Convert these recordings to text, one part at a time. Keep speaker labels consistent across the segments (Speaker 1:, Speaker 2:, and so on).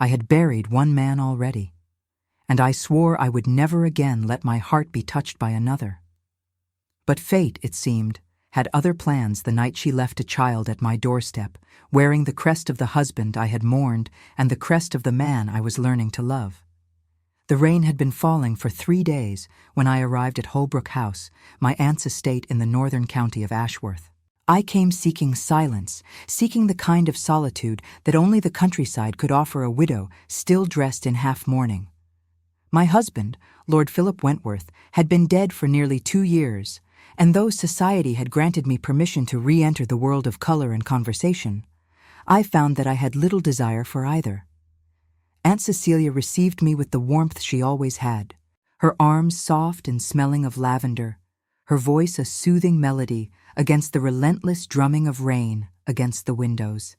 Speaker 1: I had buried one man already, and I swore I would never again let my heart be touched by another. But fate, it seemed, had other plans the night she left a child at my doorstep, wearing the crest of the husband I had mourned and the crest of the man I was learning to love. The rain had been falling for 3 days when I arrived at Holbrook House, my aunt's estate in the northern county of Ashworth. I came seeking silence, seeking the kind of solitude that only the countryside could offer a widow still dressed in half-mourning. My husband, Lord Philip Wentworth, had been dead for nearly 2 years, and though society had granted me permission to re-enter the world of color and conversation, I found that I had little desire for either. Aunt Cecilia received me with the warmth she always had, her arms soft and smelling of lavender, her voice a soothing melody against the relentless drumming of rain against the windows.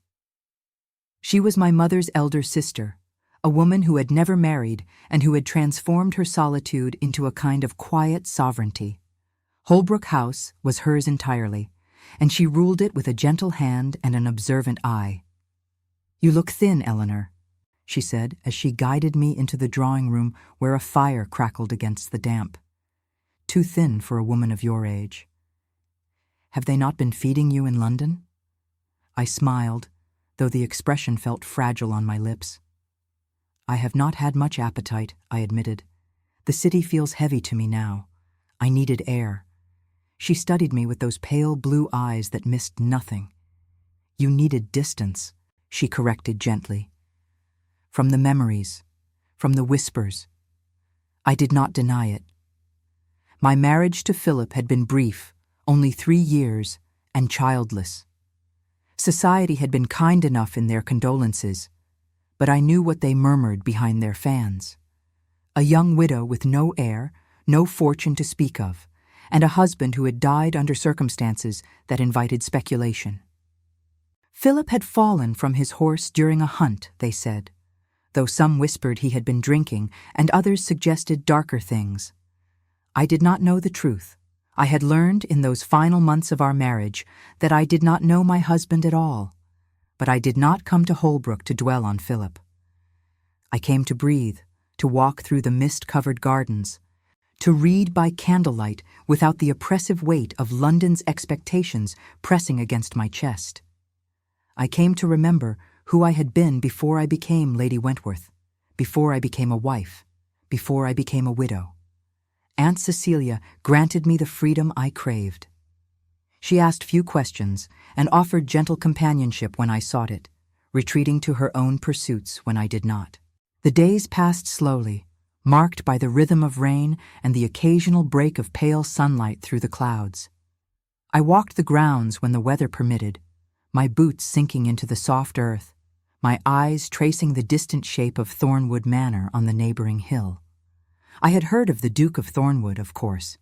Speaker 1: She was my mother's elder sister, a woman who had never married and who had transformed her solitude into a kind of quiet sovereignty. Holbrook House was hers entirely, and she ruled it with a gentle hand and an observant eye. "You look thin, Eleanor," she said as she guided me into the drawing room where a fire crackled against the damp. "Too thin for a woman of your age. Have they not been feeding you in London?" I smiled, though the expression felt fragile on my lips. "I have not had much appetite," I admitted. "The city feels heavy to me now. I needed air." She studied me with those pale blue eyes that missed nothing. "You needed distance," she corrected gently. "From the memories, from the whispers." I did not deny it. My marriage to Philip had been brief, only 3 years, and childless. Society had been kind enough in their condolences, but I knew what they murmured behind their fans. A young widow with no heir, no fortune to speak of, and a husband who had died under circumstances that invited speculation. Philip had fallen from his horse during a hunt, they said, though some whispered he had been drinking and others suggested darker things. I did not know the truth. I had learned in those final months of our marriage that I did not know my husband at all, but I did not come to Holbrook to dwell on Philip. I came to breathe, to walk through the mist-covered gardens, to read by candlelight without the oppressive weight of London's expectations pressing against my chest. I came to remember who I had been before I became Lady Wentworth, before I became a wife, before I became a widow. Aunt Cecilia granted me the freedom I craved. She asked few questions and offered gentle companionship when I sought it, retreating to her own pursuits when I did not. The days passed slowly, marked by the rhythm of rain and the occasional break of pale sunlight through the clouds. I walked the grounds when the weather permitted, my boots sinking into the soft earth, my eyes tracing the distant shape of Thornwood Manor on the neighboring hill. I had heard of the Duke of Thornwood, of course.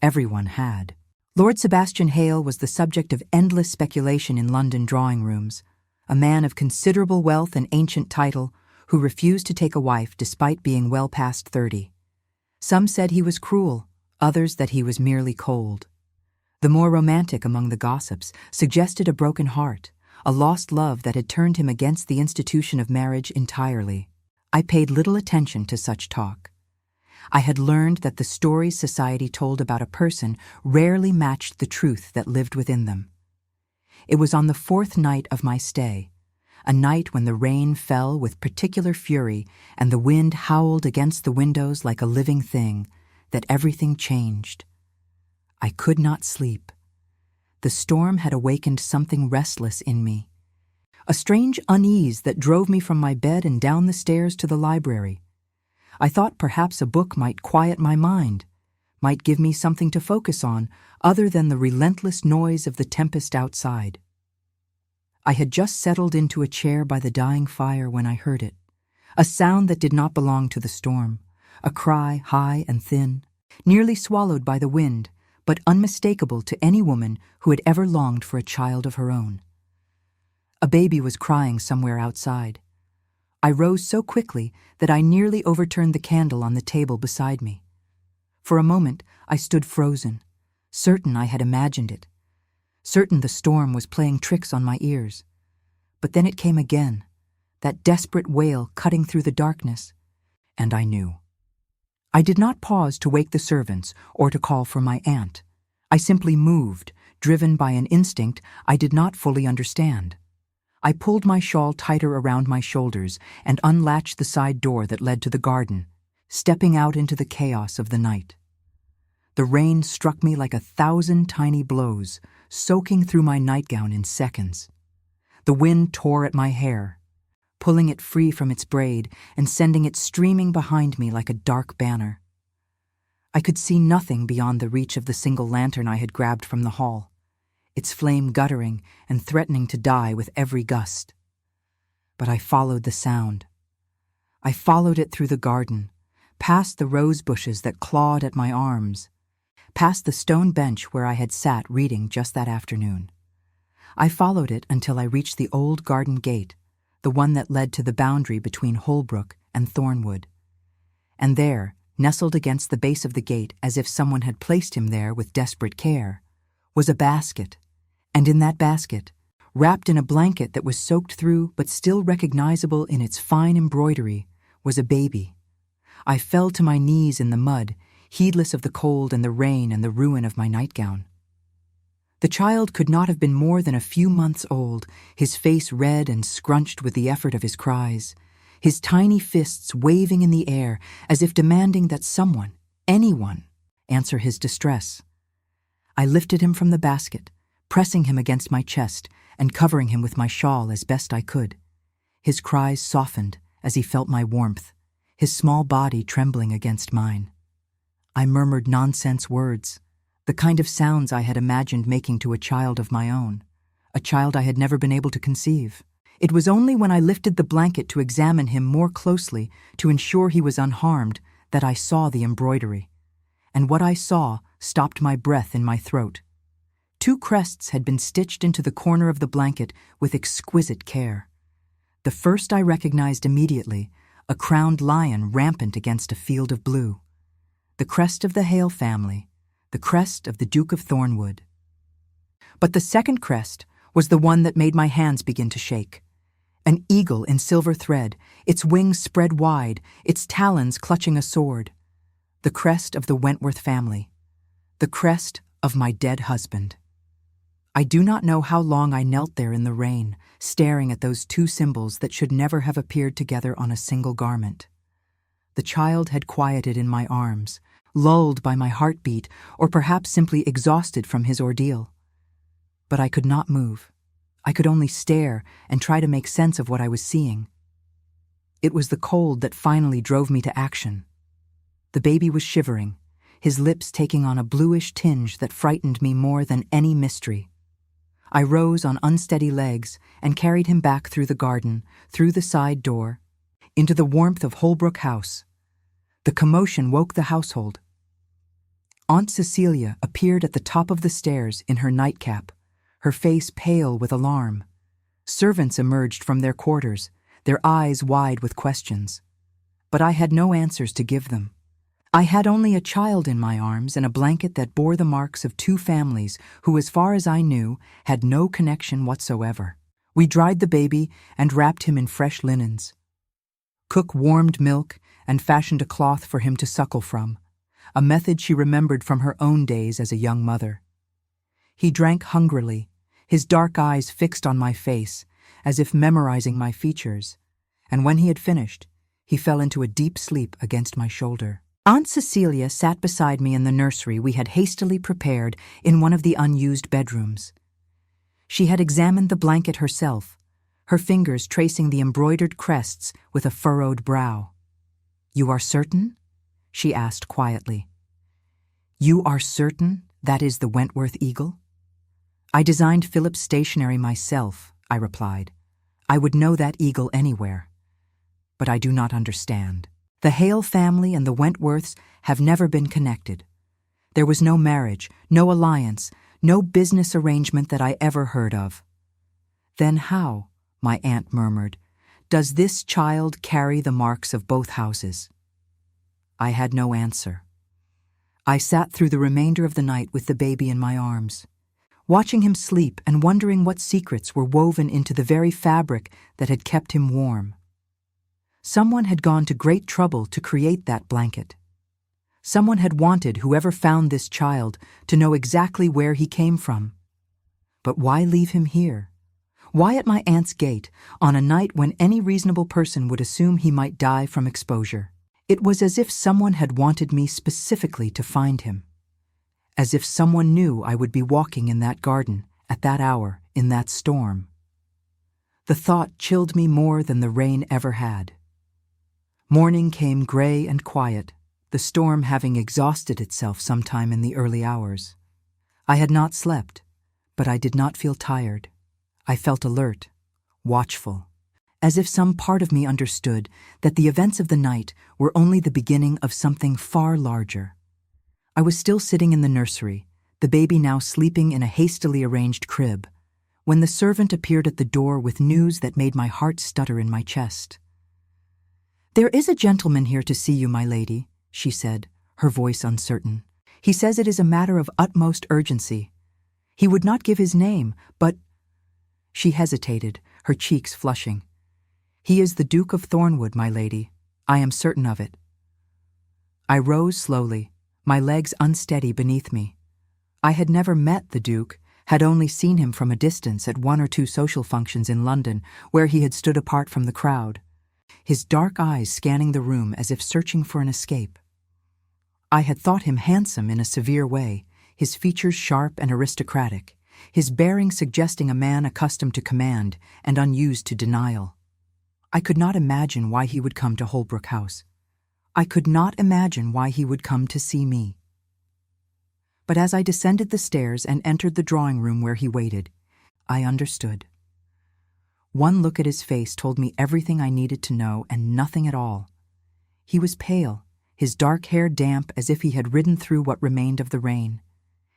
Speaker 1: Everyone had. Lord Sebastian Hale was the subject of endless speculation in London drawing rooms, a man of considerable wealth and ancient title who refused to take a wife despite being well past 30. Some said he was cruel, others that he was merely cold. The more romantic among the gossips suggested a broken heart, a lost love that had turned him against the institution of marriage entirely. I paid little attention to such talk. I had learned that the stories society told about a person rarely matched the truth that lived within them. It was on the 4th night of my stay, a night when the rain fell with particular fury and the wind howled against the windows like a living thing, that everything changed. I could not sleep. The storm had awakened something restless in me, a strange unease that drove me from my bed and down the stairs to the library. I thought perhaps a book might quiet my mind, might give me something to focus on other than the relentless noise of the tempest outside. I had just settled into a chair by the dying fire when I heard it, a sound that did not belong to the storm, a cry high and thin, nearly swallowed by the wind, but unmistakable to any woman who had ever longed for a child of her own. A baby was crying somewhere outside. I rose so quickly that I nearly overturned the candle on the table beside me. For a moment, I stood frozen, certain I had imagined it, certain the storm was playing tricks on my ears. But then it came again, that desperate wail cutting through the darkness, and I knew. I did not pause to wake the servants or to call for my aunt. I simply moved, driven by an instinct I did not fully understand. I pulled my shawl tighter around my shoulders and unlatched the side door that led to the garden, stepping out into the chaos of the night. The rain struck me like 1,000 tiny blows, soaking through my nightgown in seconds. The wind tore at my hair, pulling it free from its braid and sending it streaming behind me like a dark banner. I could see nothing beyond the reach of the single lantern I had grabbed from the hall, its flame guttering and threatening to die with every gust. But I followed the sound. I followed it through the garden, past the rose bushes that clawed at my arms, past the stone bench where I had sat reading just that afternoon. I followed it until I reached the old garden gate, the one that led to the boundary between Holbrook and Thornwood. And there, nestled against the base of the gate as if someone had placed him there with desperate care, was a basket, and in that basket, wrapped in a blanket that was soaked through but still recognizable in its fine embroidery, was a baby. I fell to my knees in the mud, heedless of the cold and the rain and the ruin of my nightgown. The child could not have been more than a few months old, his face red and scrunched with the effort of his cries, his tiny fists waving in the air as if demanding that someone, anyone, answer his distress. I lifted him from the basket, pressing him against my chest and covering him with my shawl as best I could. His cries softened as he felt my warmth, his small body trembling against mine. I murmured nonsense words, the kind of sounds I had imagined making to a child of my own, a child I had never been able to conceive. It was only when I lifted the blanket to examine him more closely to ensure he was unharmed that I saw the embroidery. And what I saw stopped my breath in my throat. 2 crests had been stitched into the corner of the blanket with exquisite care. The first I recognized immediately, a crowned lion rampant against a field of blue. The crest of the Hale family, the crest of the Duke of Thornwood. But the second crest was the one that made my hands begin to shake. An eagle in silver thread, its wings spread wide, its talons clutching a sword. The crest of the Wentworth family. The crest of my dead husband. I do not know how long I knelt there in the rain, staring at those 2 symbols that should never have appeared together on a single garment. The child had quieted in my arms, lulled by my heartbeat, or perhaps simply exhausted from his ordeal. But I could not move. I could only stare and try to make sense of what I was seeing. It was the cold that finally drove me to action. The baby was shivering, his lips taking on a bluish tinge that frightened me more than any mystery. I rose on unsteady legs and carried him back through the garden, through the side door, into the warmth of Holbrook House. The commotion woke the household. Aunt Cecilia appeared at the top of the stairs in her nightcap, her face pale with alarm. Servants emerged from their quarters, their eyes wide with questions. But I had no answers to give them. I had only a child in my arms and a blanket that bore the marks of 2 families who, as far as I knew, had no connection whatsoever. We dried the baby and wrapped him in fresh linens. Cook warmed milk and fashioned a cloth for him to suckle from, a method she remembered from her own days as a young mother. He drank hungrily, his dark eyes fixed on my face, as if memorizing my features, and when he had finished, he fell into a deep sleep against my shoulder. Aunt Cecilia sat beside me in the nursery we had hastily prepared in one of the unused bedrooms. She had examined the blanket herself, her fingers tracing the embroidered crests with a furrowed brow. "You are certain?" she asked quietly. "You are certain that is the Wentworth eagle?" "I designed Philip's stationery myself," I replied. "I would know that eagle anywhere. But I do not understand. The Hale family and the Wentworths have never been connected. There was no marriage, no alliance, no business arrangement that I ever heard of." "Then how," my aunt murmured, "does this child carry the marks of both houses?" I had no answer. I sat through the remainder of the night with the baby in my arms, watching him sleep and wondering what secrets were woven into the very fabric that had kept him warm. Someone had gone to great trouble to create that blanket. Someone had wanted whoever found this child to know exactly where he came from. But why leave him here? Why at my aunt's gate, on a night when any reasonable person would assume he might die from exposure? It was as if someone had wanted me specifically to find him. As if someone knew I would be walking in that garden, at that hour, in that storm. The thought chilled me more than the rain ever had. Morning came gray and quiet, the storm having exhausted itself sometime in the early hours. I had not slept, but I did not feel tired. I felt alert, watchful, as if some part of me understood that the events of the night were only the beginning of something far larger. I was still sitting in the nursery, the baby now sleeping in a hastily arranged crib, when the servant appeared at the door with news that made my heart stutter in my chest. "There is a gentleman here to see you, my lady," she said, her voice uncertain. "He says it is a matter of utmost urgency. He would not give his name, but—" She hesitated, her cheeks flushing. "He is the Duke of Thornwood, my lady. I am certain of it." I rose slowly, my legs unsteady beneath me. I had never met the Duke, had only seen him from a distance at one or two social functions in London where he had stood apart from the crowd, his dark eyes scanning the room as if searching for an escape. I had thought him handsome in a severe way, his features sharp and aristocratic, his bearing suggesting a man accustomed to command and unused to denial. I could not imagine why he would come to Holbrook House. I could not imagine why he would come to see me. But as I descended the stairs and entered the drawing room where he waited, I understood. One look at his face told me everything I needed to know and nothing at all. He was pale, his dark hair damp as if he had ridden through what remained of the rain.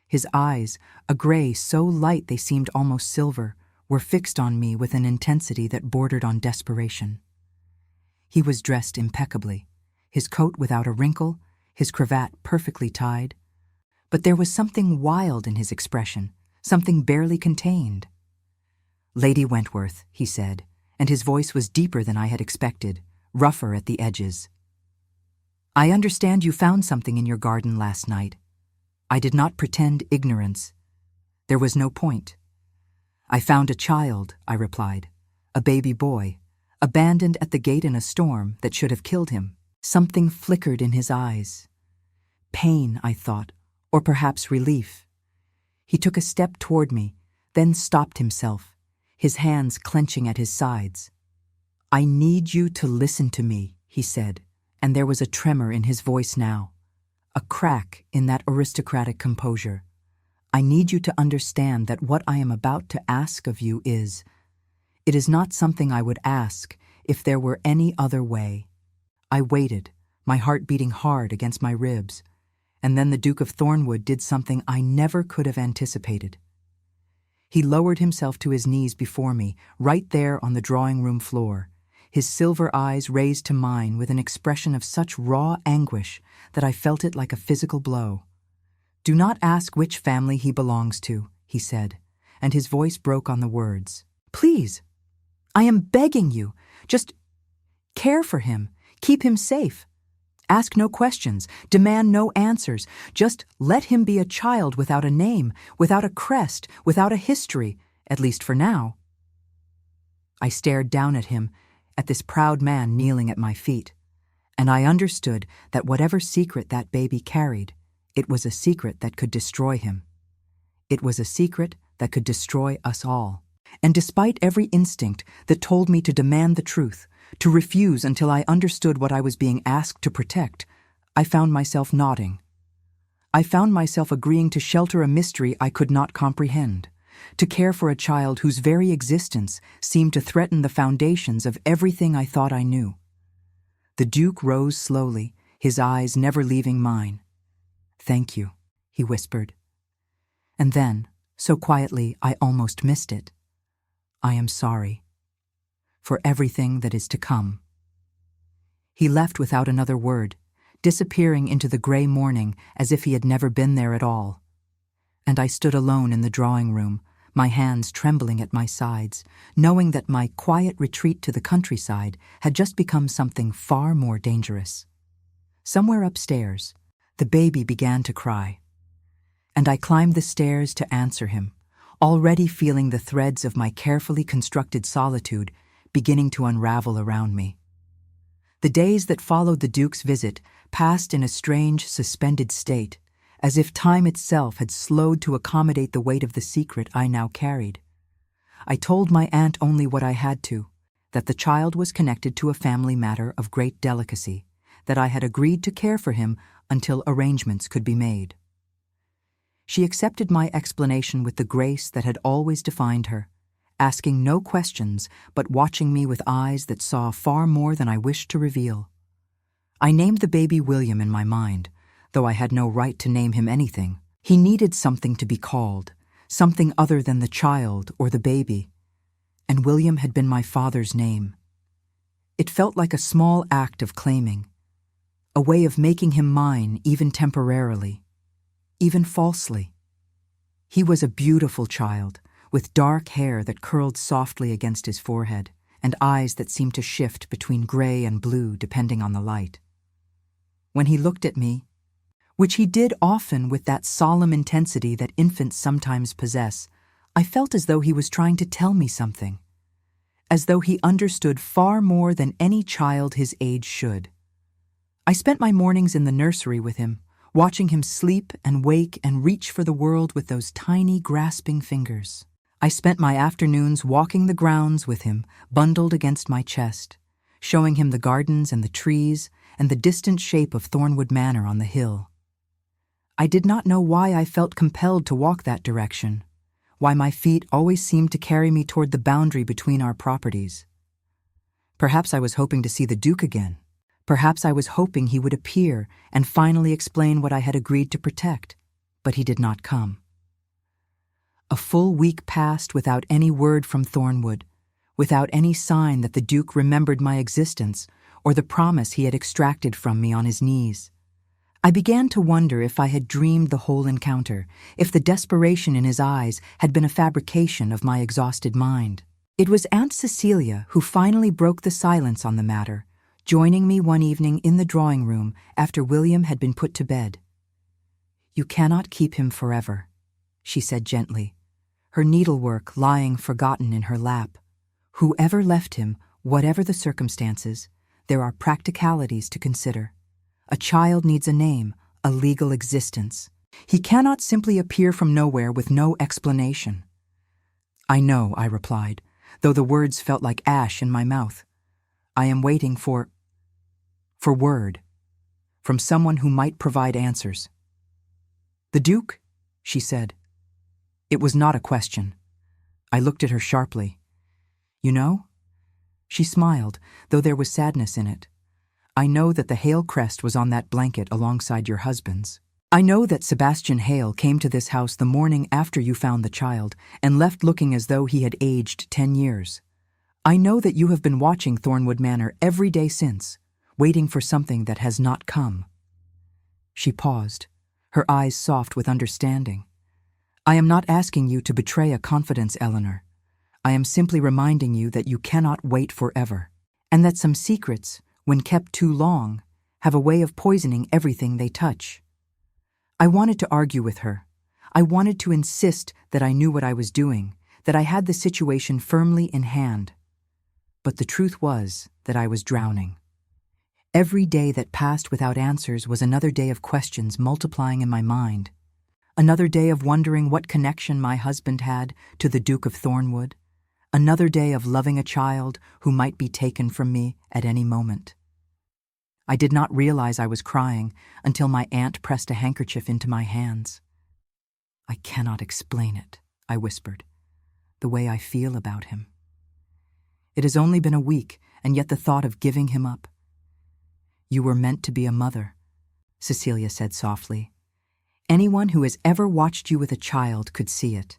Speaker 1: His eyes, a gray so light they seemed almost silver, were fixed on me with an intensity that bordered on desperation. He was dressed impeccably, his coat without a wrinkle, his cravat perfectly tied. But there was something wild in his expression, something barely contained. "Lady Wentworth," he said, and his voice was deeper than I had expected, rougher at the edges. "I understand you found something in your garden last night. I did not pretend ignorance. There was no point. I found a child," I replied, "a baby boy, abandoned at the gate in a storm that should have killed him." Something flickered in his eyes. Pain, I thought, or perhaps relief. He took a step toward me, then stopped himself, his hands clenching at his sides. "I need you to listen to me," he said, and there was a tremor in his voice now, a crack in that aristocratic composure. "I need you to understand that what I am about to ask of you is— it is not something I would ask if there were any other way." I waited, my heart beating hard against my ribs, and then the Duke of Thornwood did something I never could have anticipated. He lowered himself to his knees before me, right there on the drawing-room floor, his silver eyes raised to mine with an expression of such raw anguish that I felt it like a physical blow. "Do not ask which family he belongs to," he said, and his voice broke on the words. "Please, I am begging you, just care for him. Keep him safe. Ask no questions, demand no answers. Just let him be a child without a name, without a crest, without a history, at least for now." I stared down at him, at this proud man kneeling at my feet, and I understood that whatever secret that baby carried, it was a secret that could destroy him. It was a secret that could destroy us all. And despite every instinct that told me to demand the truth, to refuse until I understood what I was being asked to protect, I found myself nodding. I found myself agreeing to shelter a mystery I could not comprehend, to care for a child whose very existence seemed to threaten the foundations of everything I thought I knew. The Duke rose slowly, his eyes never leaving mine. "Thank you," he whispered. And then, so quietly I almost missed it, "I am sorry for everything that is to come." He left without another word, disappearing into the gray morning as if he had never been there at all. and I stood alone in the drawing room, my hands trembling at my sides, knowing that my quiet retreat to the countryside had just become something far more dangerous. Somewhere upstairs, the baby began to cry, and I climbed the stairs to answer him, already feeling the threads of my carefully constructed solitude beginning to unravel around me. The days that followed the Duke's visit passed in a strange, suspended state, as if time itself had slowed to accommodate the weight of the secret I now carried. I told my aunt only what I had to, that the child was connected to a family matter of great delicacy, that I had agreed to care for him until arrangements could be made. She accepted my explanation with the grace that had always defined her, asking no questions but watching me with eyes that saw far more than I wished to reveal. I named the baby William in my mind, though I had no right to name him anything. He needed something to be called, something other than the child or the baby, and William had been my father's name. It felt like a small act of claiming, a way of making him mine even temporarily, even falsely. He was a beautiful child, with dark hair that curled softly against his forehead, and eyes that seemed to shift between gray and blue depending on the light. When he looked at me, which he did often with that solemn intensity that infants sometimes possess, I felt as though he was trying to tell me something, as though he understood far more than any child his age should. I spent my mornings in the nursery with him, watching him sleep and wake and reach for the world with those tiny, grasping fingers. I spent my afternoons walking the grounds with him, bundled against my chest, showing him the gardens and the trees and the distant shape of Thornwood Manor on the hill. I did not know why I felt compelled to walk that direction, why my feet always seemed to carry me toward the boundary between our properties. Perhaps I was hoping to see the Duke again. Perhaps I was hoping he would appear and finally explain what I had agreed to protect, but he did not come. A full week passed without any word from Thornwood, without any sign that the Duke remembered my existence or the promise he had extracted from me on his knees. I began to wonder if I had dreamed the whole encounter, if the desperation in his eyes had been a fabrication of my exhausted mind. It was Aunt Cecilia who finally broke the silence on the matter, joining me one evening in the drawing room after William had been put to bed. "You cannot keep him forever," she said gently, her needlework lying forgotten in her lap. "Whoever left him, whatever the circumstances, there are practicalities to consider. A child needs a name, a legal existence. He cannot simply appear from nowhere with no explanation." "I know," I replied, though the words felt like ash in my mouth. "I am waiting for word, from someone who might provide answers." "The Duke?" she said. It was not a question. I looked at her sharply. "You know?" She smiled, though there was sadness in it. "I know that the Hale crest was on that blanket alongside your husband's. I know that Sebastian Hale came to this house the morning after you found the child and left looking as though he had aged 10 years. I know that you have been watching Thornwood Manor every day since, waiting for something that has not come." She paused, her eyes soft with understanding. "I am not asking you to betray a confidence, Eleanor. I am simply reminding you that you cannot wait forever, and that some secrets, when kept too long, have a way of poisoning everything they touch." I wanted to argue with her. I wanted to insist that I knew what I was doing, that I had the situation firmly in hand. But the truth was that I was drowning. Every day that passed without answers was another day of questions multiplying in my mind. Another day of wondering what connection my husband had to the Duke of Thornwood. Another day of loving a child who might be taken from me at any moment. I did not realize I was crying until my aunt pressed a handkerchief into my hands. "I cannot explain it," I whispered, "the way I feel about him. It has only been a week, and yet the thought of giving him up." "You were meant to be a mother," Cecilia said softly. "Anyone who has ever watched you with a child could see it.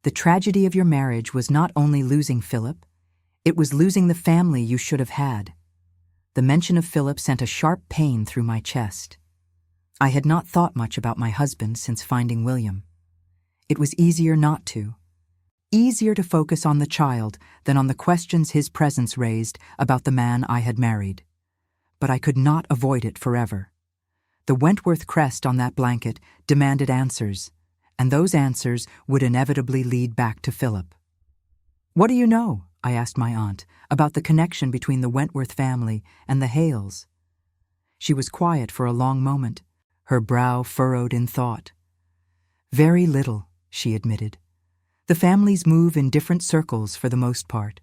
Speaker 1: The tragedy of your marriage was not only losing Philip, it was losing the family you should have had." The mention of Philip sent a sharp pain through my chest. I had not thought much about my husband since finding William. It was easier not to. Easier to focus on the child than on the questions his presence raised about the man I had married. But I could not avoid it forever. The Wentworth crest on that blanket demanded answers, and those answers would inevitably lead back to Philip. "What do you know," I asked my aunt, "about the connection between the Wentworth family and the Hales?" She was quiet for a long moment, her brow furrowed in thought. "Very little," she admitted. "The families move in different circles for the most part.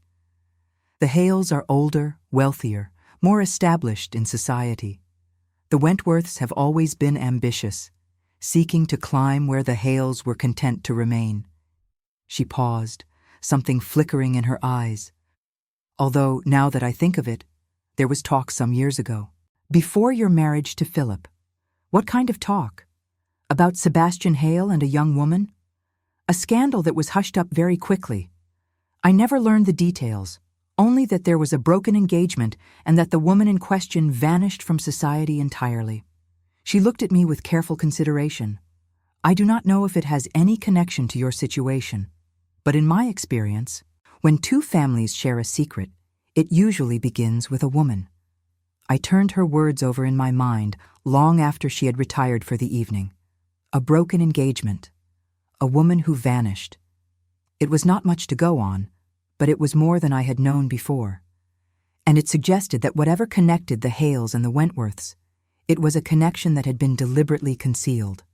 Speaker 1: The Hales are older, wealthier, more established in society. The Wentworths have always been ambitious, seeking to climb where the Hales were content to remain." She paused, something flickering in her eyes. "Although, now that I think of it, there was talk some years ago. Before your marriage to Philip. What kind of talk? About Sebastian Hale and a young woman? A scandal that was hushed up very quickly. I never learned the details, only that there was a broken engagement and that the woman in question vanished from society entirely." She looked at me with careful consideration. "I do not know if it has any connection to your situation, but in my experience, when two families share a secret, it usually begins with a woman." I turned her words over in my mind long after she had retired for the evening. A broken engagement. A woman who vanished. It was not much to go on, but it was more than I had known before. And it suggested that whatever connected the Hales and the Wentworths, it was a connection that had been deliberately concealed.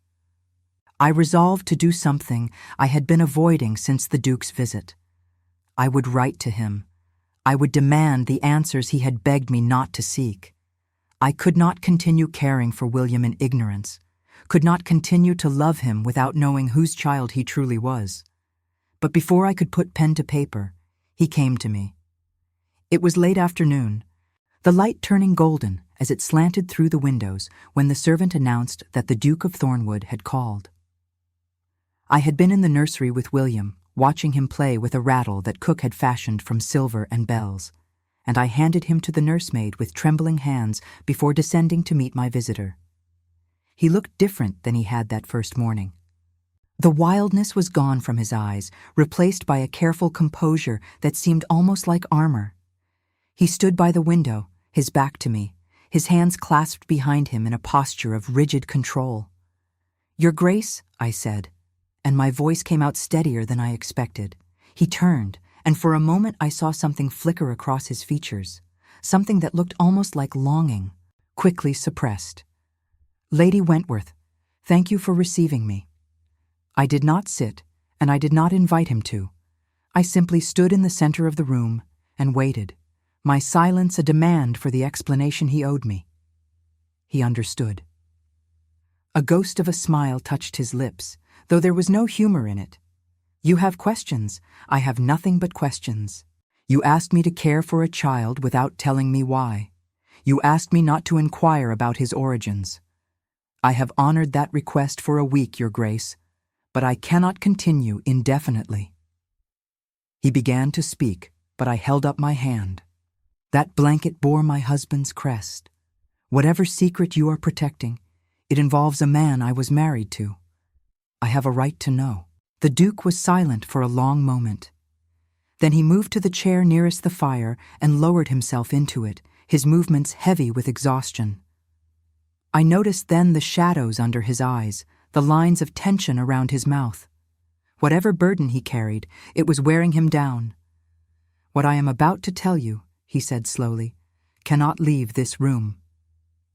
Speaker 1: I resolved to do something I had been avoiding since the Duke's visit. I would write to him. I would demand the answers he had begged me not to seek. I could not continue caring for William in ignorance, could not continue to love him without knowing whose child he truly was. But before I could put pen to paper, he came to me. It was late afternoon, the light turning golden as it slanted through the windows when the servant announced that the Duke of Thornwood had called. I had been in the nursery with William, watching him play with a rattle that cook had fashioned from silver and bells, and I handed him to the nursemaid with trembling hands before descending to meet my visitor. He looked different than he had that first morning. The wildness was gone from his eyes, replaced by a careful composure that seemed almost like armor. He stood by the window, his back to me, his hands clasped behind him in a posture of rigid control. "Your Grace," I said, and my voice came out steadier than I expected. He turned, and for a moment I saw something flicker across his features, something that looked almost like longing, quickly suppressed. "Lady Wentworth, thank you for receiving me." I did not sit, and I did not invite him to. I simply stood in the center of the room and waited, my silence a demand for the explanation he owed me. He understood. A ghost of a smile touched his lips, though there was no humor in it. "You have questions. I have nothing but questions. You asked me to care for a child without telling me why. You asked me not to inquire about his origins. I have honored that request for a week, Your Grace, but I cannot continue indefinitely." He began to speak, but I held up my hand. "That blanket bore my husband's crest. Whatever secret you are protecting, it involves a man I was married to. I have a right to know." The Duke was silent for a long moment. Then he moved to the chair nearest the fire and lowered himself into it, his movements heavy with exhaustion. I noticed then the shadows under his eyes, the lines of tension around his mouth. Whatever burden he carried, it was wearing him down. "What I am about to tell you," he said slowly, "cannot leave this room.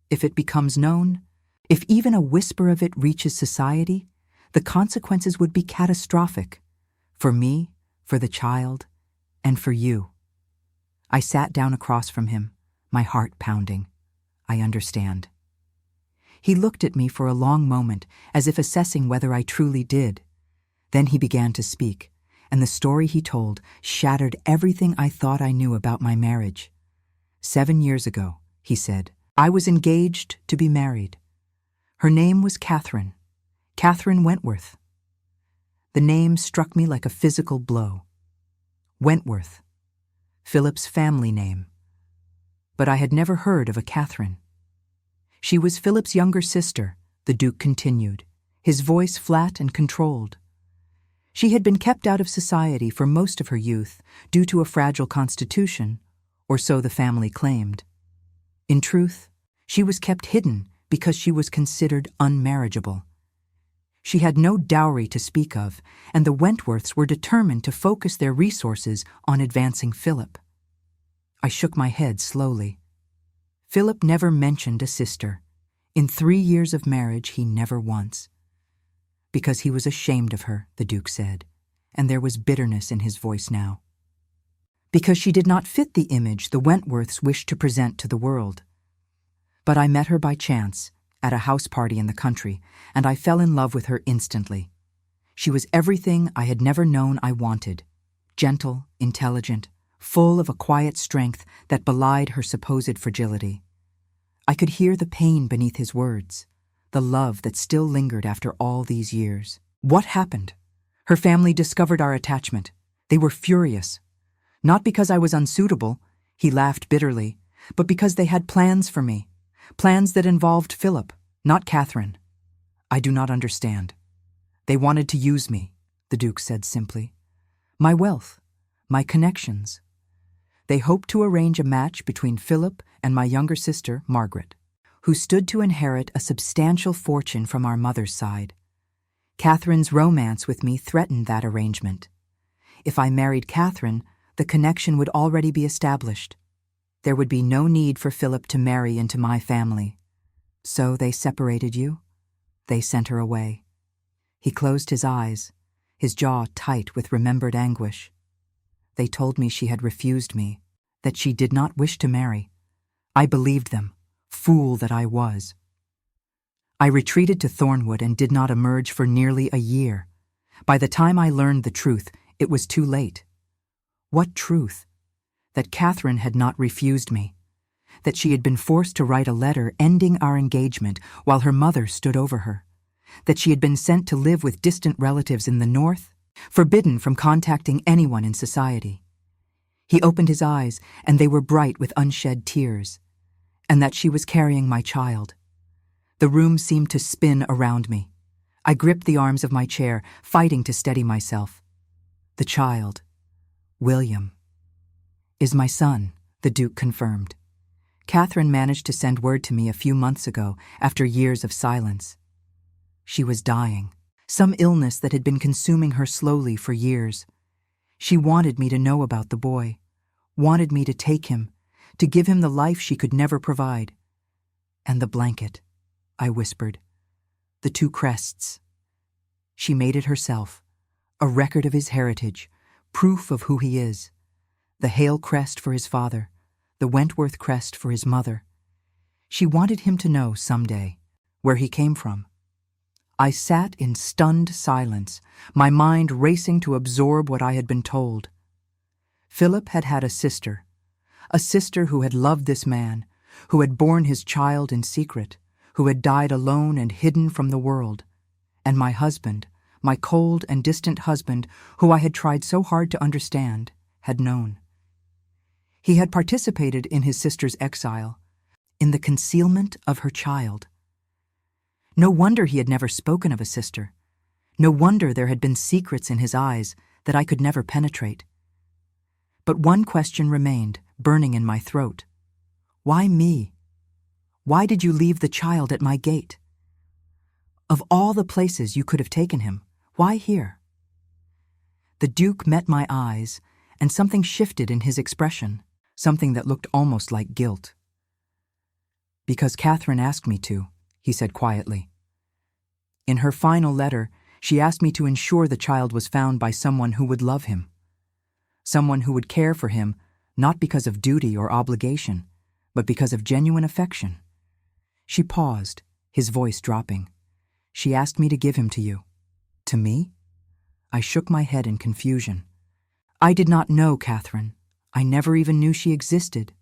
Speaker 1: If it becomes known, if even a whisper of it reaches society, the consequences would be catastrophic. For me, for the child, and for you." I sat down across from him, my heart pounding. "I understand." He looked at me for a long moment, as if assessing whether I truly did. Then he began to speak, and the story he told shattered everything I thought I knew about my marriage. 7 years ago, he said, I was engaged to be married. Her name was Catherine Wentworth. The name struck me like a physical blow. Wentworth, Philip's family name. But I had never heard of a Catherine. She was Philip's younger sister, the Duke continued, his voice flat and controlled. She had been kept out of society for most of her youth due to a fragile constitution, or so the family claimed. In truth, she was kept hidden because she was considered unmarriageable. She had no dowry to speak of, and the Wentworths were determined to focus their resources on advancing Philip. I shook my head slowly. Philip never mentioned a sister. In 3 years of marriage, he never once. Because he was ashamed of her, the Duke said, and there was bitterness in his voice now. Because she did not fit the image the Wentworths wished to present to the world. But I met her by chance, at a house party in the country, and I fell in love with her instantly. She was everything I had never known I wanted. Gentle, intelligent, full of a quiet strength that belied her supposed fragility. I could hear the pain beneath his words, the love that still lingered after all these years. What happened? Her family discovered our attachment. They were furious. Not because I was unsuitable, he laughed bitterly, but because they had plans for me. Plans that involved Philip, not Catherine. I do not understand. They wanted to use me, the Duke said simply. My wealth, my connections. They hoped to arrange a match between Philip and my younger sister, Margaret, who stood to inherit a substantial fortune from our mother's side. Catherine's romance with me threatened that arrangement. If I married Catherine, the connection would already be established. There would be no need for Philip to marry into my family. So they separated you? They sent her away. He closed his eyes, his jaw tight with remembered anguish. They told me she had refused me, that she did not wish to marry. I believed them, fool that I was. I retreated to Thornwood and did not emerge for nearly a year. By the time I learned the truth, it was too late. What truth? That Catherine had not refused me. That she had been forced to write a letter ending our engagement while her mother stood over her. That she had been sent to live with distant relatives in the north, forbidden from contacting anyone in society. He opened his eyes, and they were bright with unshed tears. And that she was carrying my child. The room seemed to spin around me. I gripped the arms of my chair, fighting to steady myself. The child, William, is my son, the Duke confirmed. Catherine managed to send word to me a few months ago, after years of silence. She was dying, some illness that had been consuming her slowly for years. She wanted me to know about the boy, wanted me to take him, to give him the life she could never provide. And the blanket, I whispered. The 2 crests. She made it herself, a record of his heritage, proof of who he is. The Hale crest for his father, the Wentworth crest for his mother. She wanted him to know someday where he came from. I sat in stunned silence, my mind racing to absorb what I had been told. Philip had had a sister who had loved this man, who had borne his child in secret, who had died alone and hidden from the world. And my husband, my cold and distant husband, who I had tried so hard to understand, had known. He had participated in his sister's exile, in the concealment of her child. No wonder he had never spoken of a sister. No wonder there had been secrets in his eyes that I could never penetrate. But one question remained, burning in my throat. Why me? Why did you leave the child at my gate? Of all the places you could have taken him, why here? The Duke met my eyes, and something shifted in his expression, something that looked almost like guilt. Because Catherine asked me to, he said quietly. In her final letter, she asked me to ensure the child was found by someone who would love him. Someone who would care for him, not because of duty or obligation, but because of genuine affection. She paused, his voice dropping. She asked me to give him to you. To me? I shook my head in confusion. I did not know Catherine. I never even knew she existed.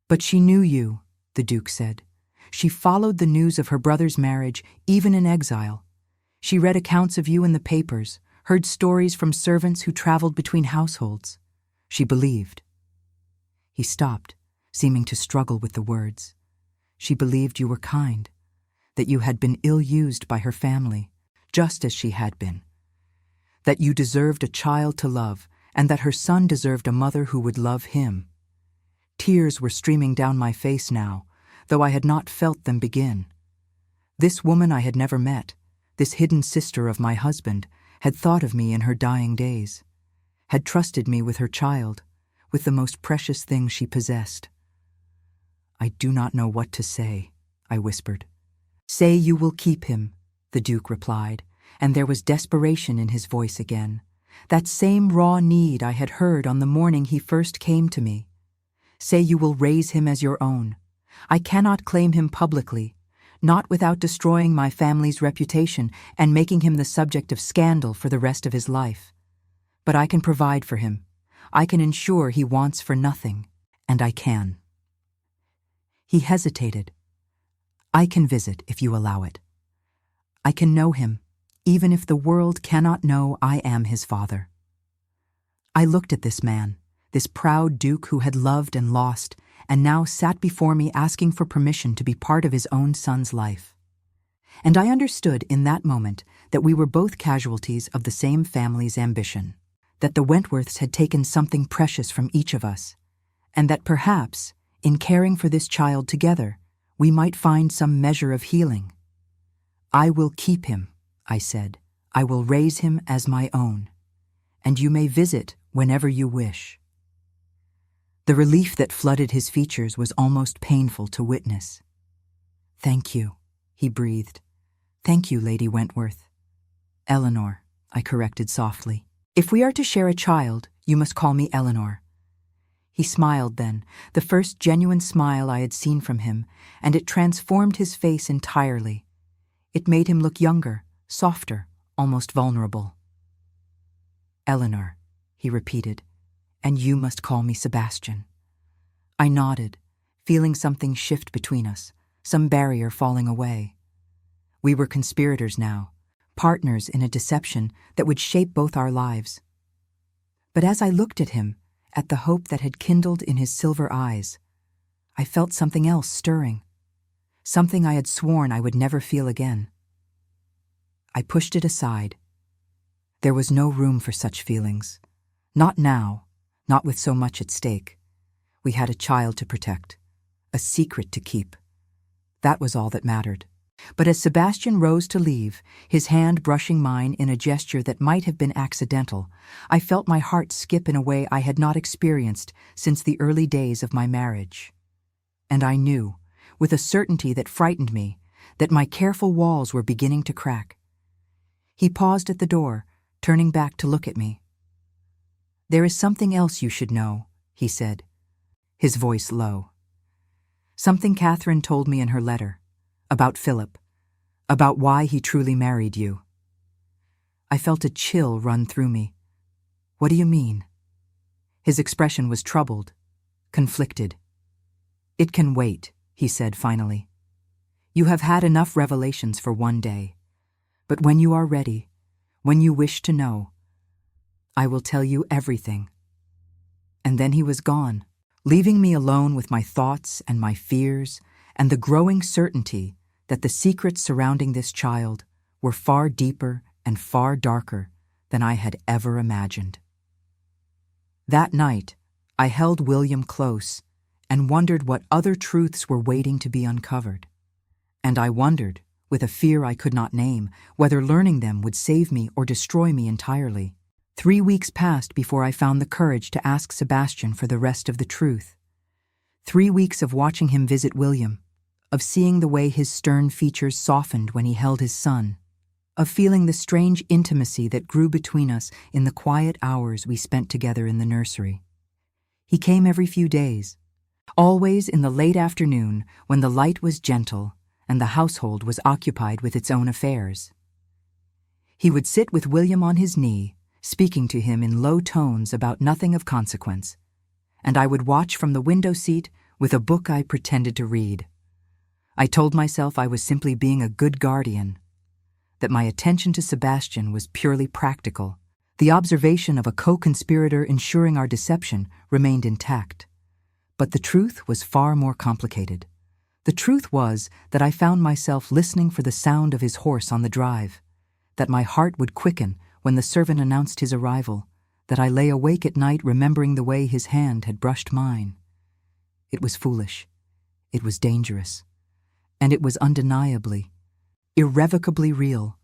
Speaker 1: But she knew you, the Duke said. She followed the news of her brother's marriage, even in exile. She read accounts of you in the papers, heard stories from servants who traveled between households. She believed. He stopped, seeming to struggle with the words. She believed you were kind, that you had been ill-used by her family, just as she had been. that you deserved a child to love, and that her son deserved a mother who would love him. Tears were streaming down my face now, though I had not felt them begin. This woman I had never met, this hidden sister of my husband, had thought of me in her dying days, had trusted me with her child, with the most precious thing she possessed. "I do not know what to say," I whispered. "Say you will keep him," the Duke replied, and there was desperation in his voice again, that same raw need I had heard on the morning he first came to me. "Say you will raise him as your own. I cannot claim him publicly, not without destroying my family's reputation and making him the subject of scandal for the rest of his life. But I can provide for him. I can ensure he wants for nothing, and I can." He hesitated. "I can visit if you allow it. I can know him, even if the world cannot know I am his father." I looked at this man, this proud duke who had loved and lost, and now sat before me asking for permission to be part of his own son's life. And I understood in that moment that we were both casualties of the same family's ambition, that the Wentworths had taken something precious from each of us, and that perhaps, in caring for this child together, we might find some measure of healing. "I will keep him," I said. "I will raise him as my own, and you may visit whenever you wish." The relief that flooded his features was almost painful to witness. "Thank you," he breathed. "Thank you, Lady Wentworth." "Eleanor," I corrected softly. "If we are to share a child, you must call me Eleanor." He smiled then, the first genuine smile I had seen from him, and it transformed his face entirely. It made him look younger, softer, almost vulnerable. "Eleanor," he repeated, "and you must call me Sebastian." I nodded, feeling something shift between us, some barrier falling away. We were conspirators now, partners in a deception that would shape both our lives. But as I looked at him, at the hope that had kindled in his silver eyes, I felt something else stirring, something I had sworn I would never feel again. I pushed it aside. There was no room for such feelings. Not now, not with so much at stake. We had a child to protect, a secret to keep. That was all that mattered. But as Sebastian rose to leave, his hand brushing mine in a gesture that might have been accidental, I felt my heart skip in a way I had not experienced since the early days of my marriage. And I knew, with a certainty that frightened me, that my careful walls were beginning to crack. He paused at the door, turning back to look at me. "There is something else you should know," he said, his voice low. "Something Catherine told me in her letter, about Philip, about why he truly married you." I felt a chill run through me. "What do you mean?" His expression was troubled, conflicted. "It can wait," he said finally. "You have had enough revelations for one day. But when you are ready, when you wish to know, I will tell you everything." And then he was gone, leaving me alone with my thoughts and my fears and the growing certainty that the secrets surrounding this child were far deeper and far darker than I had ever imagined. That night, I held William close and wondered what other truths were waiting to be uncovered. And I wondered, with a fear I could not name, whether learning them would save me or destroy me entirely. 3 weeks passed before I found the courage to ask Sebastian for the rest of the truth. 3 weeks of watching him visit William, of seeing the way his stern features softened when he held his son, of feeling the strange intimacy that grew between us in the quiet hours we spent together in the nursery. He came every few days, always in the late afternoon when the light was gentle and the household was occupied with its own affairs. He would sit with William on his knee, speaking to him in low tones about nothing of consequence, and I would watch from the window seat with a book I pretended to read. I told myself I was simply being a good guardian, that my attention to Sebastian was purely practical. The observation of a co-conspirator ensuring our deception remained intact. But the truth was far more complicated. The truth was that I found myself listening for the sound of his horse on the drive, that my heart would quicken when the servant announced his arrival, that I lay awake at night remembering the way his hand had brushed mine. It was foolish. It was dangerous. And it was undeniably, irrevocably real.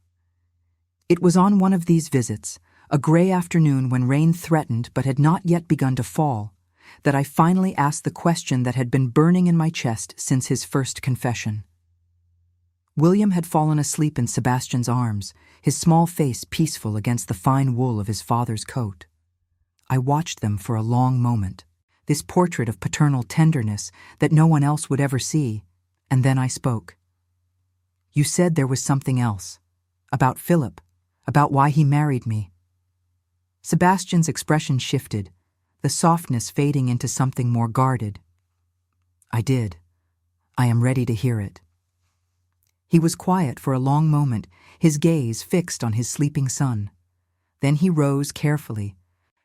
Speaker 1: It was on one of these visits, a gray afternoon when rain threatened but had not yet begun to fall, that I finally asked the question that had been burning in my chest since his first confession. William had fallen asleep in Sebastian's arms, his small face peaceful against the fine wool of his father's coat. I watched them for a long moment, this portrait of paternal tenderness that no one else would ever see, and then I spoke. "You said there was something else, about Philip, about why he married me." Sebastian's expression shifted, the softness fading into something more guarded. "I did. I am ready to hear it." He was quiet for a long moment, his gaze fixed on his sleeping son. Then he rose carefully,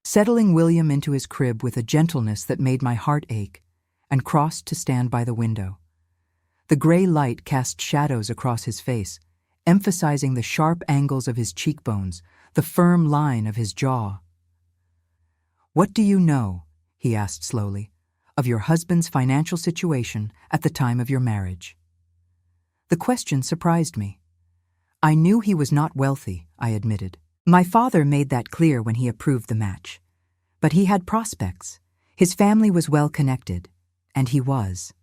Speaker 1: settling William into his crib with a gentleness that made my heart ache, and crossed to stand by the window. The gray light cast shadows across his face, emphasizing the sharp angles of his cheekbones, the firm line of his jaw. "What do you know," he asked slowly, "of your husband's financial situation at the time of your marriage?" The question surprised me. I knew he was not wealthy, I admitted. My father made that clear when he approved the match. But he had prospects. His family was well connected, and he was.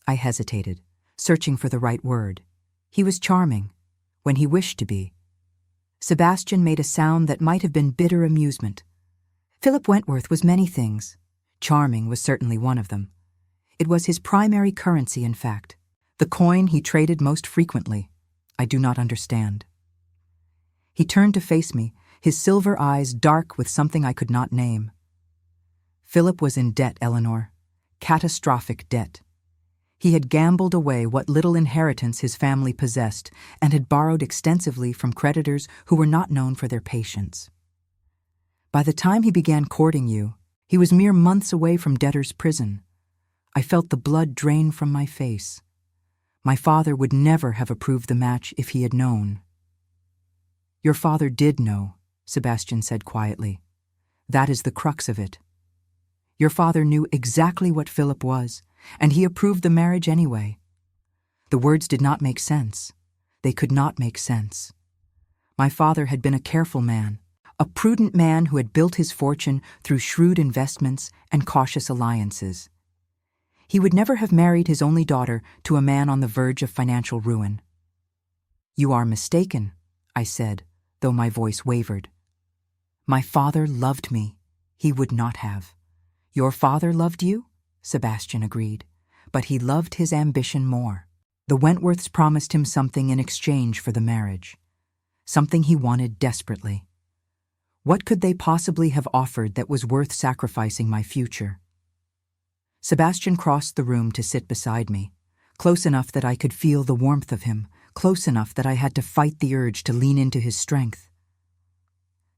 Speaker 1: I hesitated, searching for the right word. He was charming, when he wished to be. Sebastian made a sound that might have been bitter amusement. Philip Wentworth was many things. Charming was certainly one of them. It was his primary currency, in fact. The coin he traded most frequently. I do not understand. He turned to face me, his silver eyes dark with something I could not name. Philip was in debt, Eleanor. Catastrophic debt. He had gambled away what little inheritance his family possessed and had borrowed extensively from creditors who were not known for their patience. By the time he began courting you, he was mere months away from debtor's prison. I felt the blood drain from my face. My father would never have approved the match if he had known. Your father did know, Sebastian said quietly. That is the crux of it. Your father knew exactly what Philip was, and he approved the marriage anyway. The words did not make sense. They could not make sense. My father had been a careful man, a prudent man who had built his fortune through shrewd investments and cautious alliances. He would never have married his only daughter to a man on the verge of financial ruin. You are mistaken, I said, though my voice wavered. My father loved me. He would not have. Your father loved you? Sebastian agreed, but he loved his ambition more. The Wentworths promised him something in exchange for the marriage, something he wanted desperately. What could they possibly have offered that was worth sacrificing my future? Sebastian crossed the room to sit beside me, close enough that I could feel the warmth of him, close enough that I had to fight the urge to lean into his strength.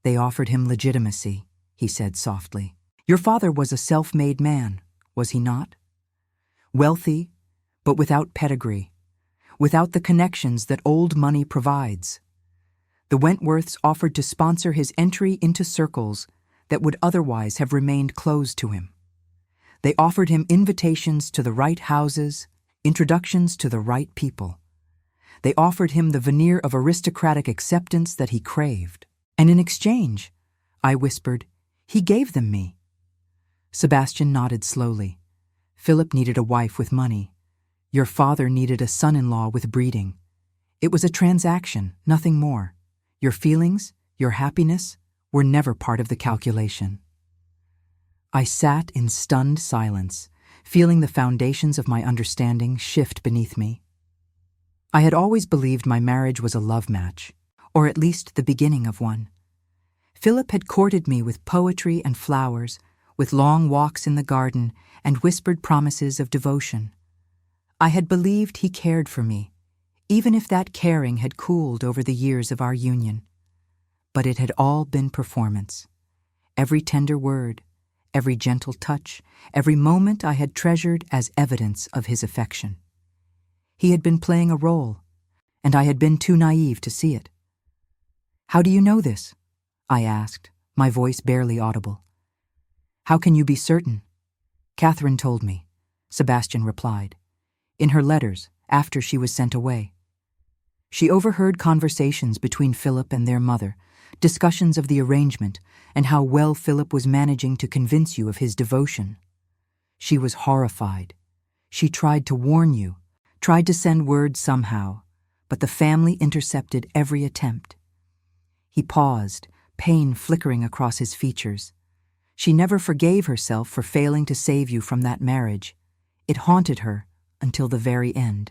Speaker 1: They offered him legitimacy, he said softly. Your father was a self-made man, was he not? Wealthy, but without pedigree, without the connections that old money provides. The Wentworths offered to sponsor his entry into circles that would otherwise have remained closed to him. They offered him invitations to the right houses, introductions to the right people. They offered him the veneer of aristocratic acceptance that he craved. And in exchange, I whispered, he gave them me. Sebastian nodded slowly. Philip needed a wife with money. Your father needed a son-in-law with breeding. It was a transaction, nothing more. Your feelings, your happiness, were never part of the calculation. I sat in stunned silence, feeling the foundations of my understanding shift beneath me. I had always believed my marriage was a love match, or at least the beginning of one. Philip had courted me with poetry and flowers, with long walks in the garden and whispered promises of devotion. I had believed he cared for me, even if that caring had cooled over the years of our union. But it had all been performance. Every tender word, every gentle touch, every moment I had treasured as evidence of his affection. He had been playing a role, and I had been too naive to see it. "How do you know this?" I asked, my voice barely audible. "How can you be certain?" "Catherine told me," Sebastian replied. "In her letters, after she was sent away. She overheard conversations between Philip and their mother, discussions of the arrangement, and how well Philip was managing to convince you of his devotion. She was horrified. She tried to warn you, tried to send word somehow, but the family intercepted every attempt." He paused, pain flickering across his features. "She never forgave herself for failing to save you from that marriage. It haunted her until the very end."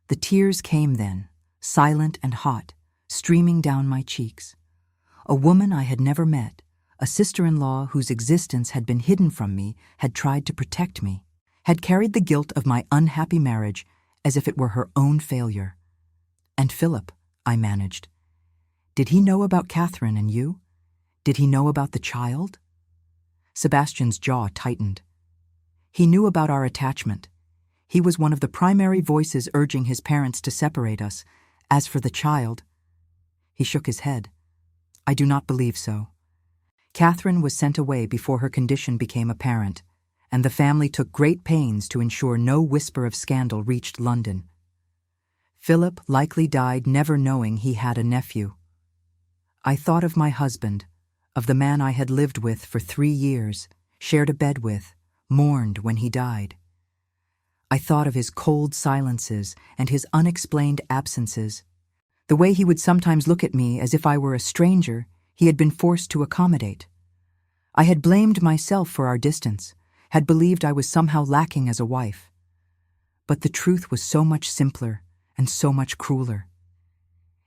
Speaker 1: The tears came then, silent and hot, streaming down my cheeks. A woman I had never met, a sister-in-law whose existence had been hidden from me, had tried to protect me, had carried the guilt of my unhappy marriage as if it were her own failure. "And Philip," I managed. "Did he know about Catherine and you? Did he know about the child?" Sebastian's jaw tightened. "He knew about our attachment. He was one of the primary voices urging his parents to separate us. As for the child—" He shook his head. "I do not believe so. Catherine was sent away before her condition became apparent, and the family took great pains to ensure no whisper of scandal reached London. Philip likely died never knowing he had a nephew. I thought of my husband, of the man I had lived with for 3 years, shared a bed with, mourned when he died. I thought of his cold silences and his unexplained absences, the way he would sometimes look at me as if I were a stranger he had been forced to accommodate. I had blamed myself for our distance, had believed I was somehow lacking as a wife. But the truth was so much simpler and so much crueler.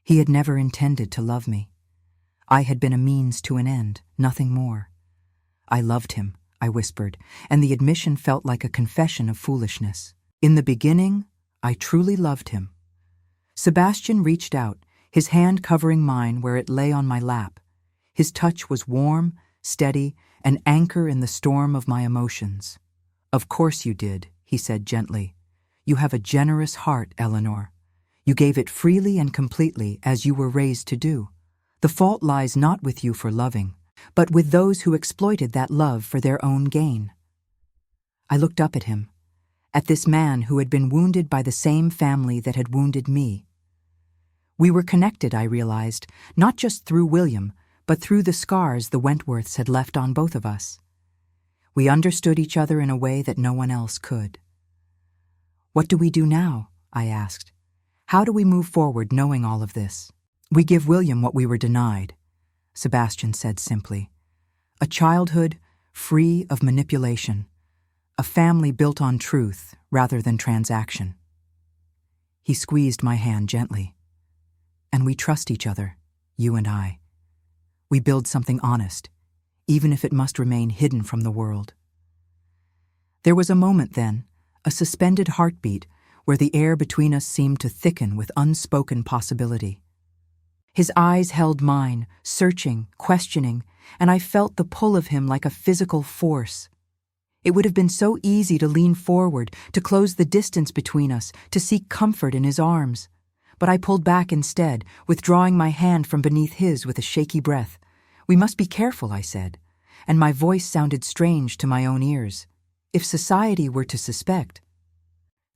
Speaker 1: He had never intended to love me. I had been a means to an end, nothing more. I loved him, I whispered, and the admission felt like a confession of foolishness. In the beginning, I truly loved him. Sebastian reached out, his hand covering mine where it lay on my lap. His touch was warm, steady, an anchor in the storm of my emotions. "Of course you did," he said gently. "You have a generous heart, Eleanor. You gave it freely and completely as you were raised to do. The fault lies not with you for loving, but with those who exploited that love for their own gain." I looked up at him, at this man who had been wounded by the same family that had wounded me. We were connected, I realized, not just through William, but through the scars the Wentworths had left on both of us. We understood each other in a way that no one else could. "What do we do now?" I asked. "How do we move forward knowing all of this?" "We give William what we were denied," Sebastian said simply. "A childhood free of manipulation. A family built on truth rather than transaction." He squeezed my hand gently. "And we trust each other, you and I. We build something honest, even if it must remain hidden from the world." There was a moment then, a suspended heartbeat, where the air between us seemed to thicken with unspoken possibility. His eyes held mine, searching, questioning, and I felt the pull of him like a physical force. It would have been so easy to lean forward, to close the distance between us, to seek comfort in his arms. But I pulled back instead, withdrawing my hand from beneath his with a shaky breath. "We must be careful," I said, and my voice sounded strange to my own ears. "If society were to suspect—"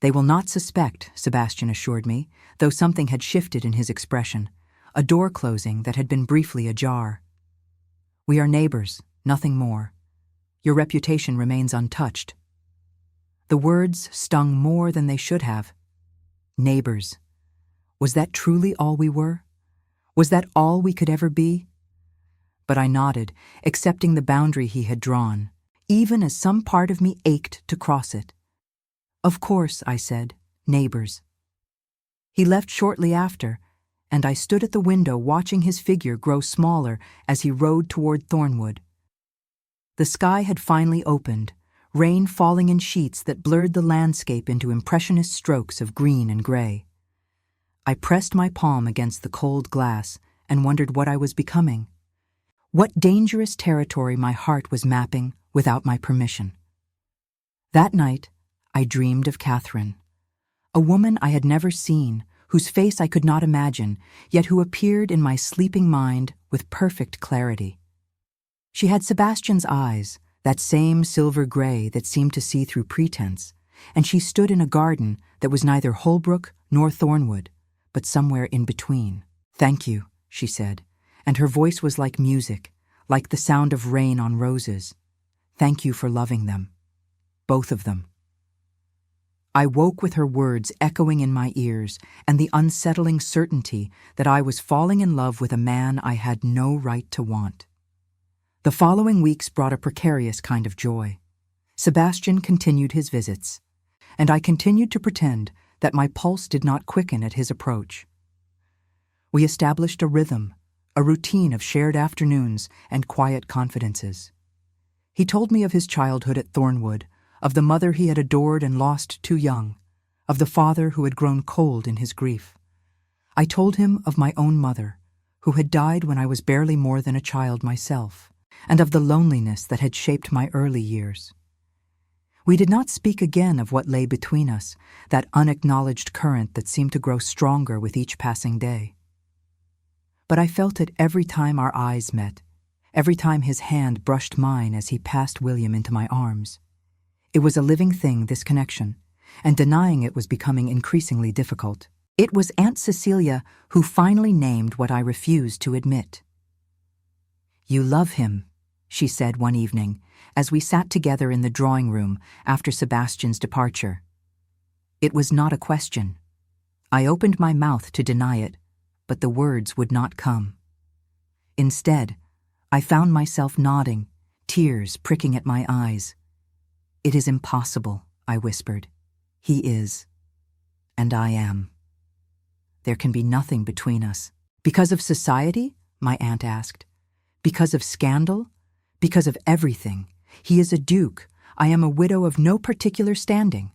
Speaker 1: "They will not suspect," Sebastian assured me, though something had shifted in his expression, a door closing that had been briefly ajar. "We are neighbors, nothing more. Your reputation remains untouched." The words stung more than they should have. Neighbors. Was that truly all we were? Was that all we could ever be? But I nodded, accepting the boundary he had drawn, even as some part of me ached to cross it. "Of course," I said, "neighbors." He left shortly after, and I stood at the window watching his figure grow smaller as he rode toward Thornwood. The sky had finally opened, rain falling in sheets that blurred the landscape into impressionist strokes of green and gray. I pressed my palm against the cold glass and wondered what I was becoming. What dangerous territory my heart was mapping without my permission. That night, I dreamed of Catherine, a woman I had never seen, whose face I could not imagine, yet who appeared in my sleeping mind with perfect clarity. She had Sebastian's eyes, that same silver gray that seemed to see through pretense, and she stood in a garden that was neither Holbrook nor Thornwood, but somewhere in between. "Thank you," she said, and her voice was like music, like the sound of rain on roses. "Thank you for loving them. Both of them." I woke with her words echoing in my ears and the unsettling certainty that I was falling in love with a man I had no right to want. The following weeks brought a precarious kind of joy. Sebastian continued his visits, and I continued to pretend that my pulse did not quicken at his approach. We established a rhythm, a routine of shared afternoons and quiet confidences. He told me of his childhood at Thornwood, of the mother he had adored and lost too young, of the father who had grown cold in his grief. I told him of my own mother, who had died when I was barely more than a child myself, and of the loneliness that had shaped my early years. We did not speak again of what lay between us, that unacknowledged current that seemed to grow stronger with each passing day. But I felt it every time our eyes met, every time his hand brushed mine as he passed William into my arms. It was a living thing, this connection, and denying it was becoming increasingly difficult. It was Aunt Cecilia who finally named what I refused to admit. "You love him," she said one evening, as we sat together in the drawing room after Sebastian's departure. It was not a question. I opened my mouth to deny it, but the words would not come. Instead, I found myself nodding, tears pricking at my eyes. "It is impossible," I whispered. "He is, and I am. There can be nothing between us." "Because of society?" my aunt asked. "Because of scandal? Because of everything. He is a duke. I am a widow of no particular standing.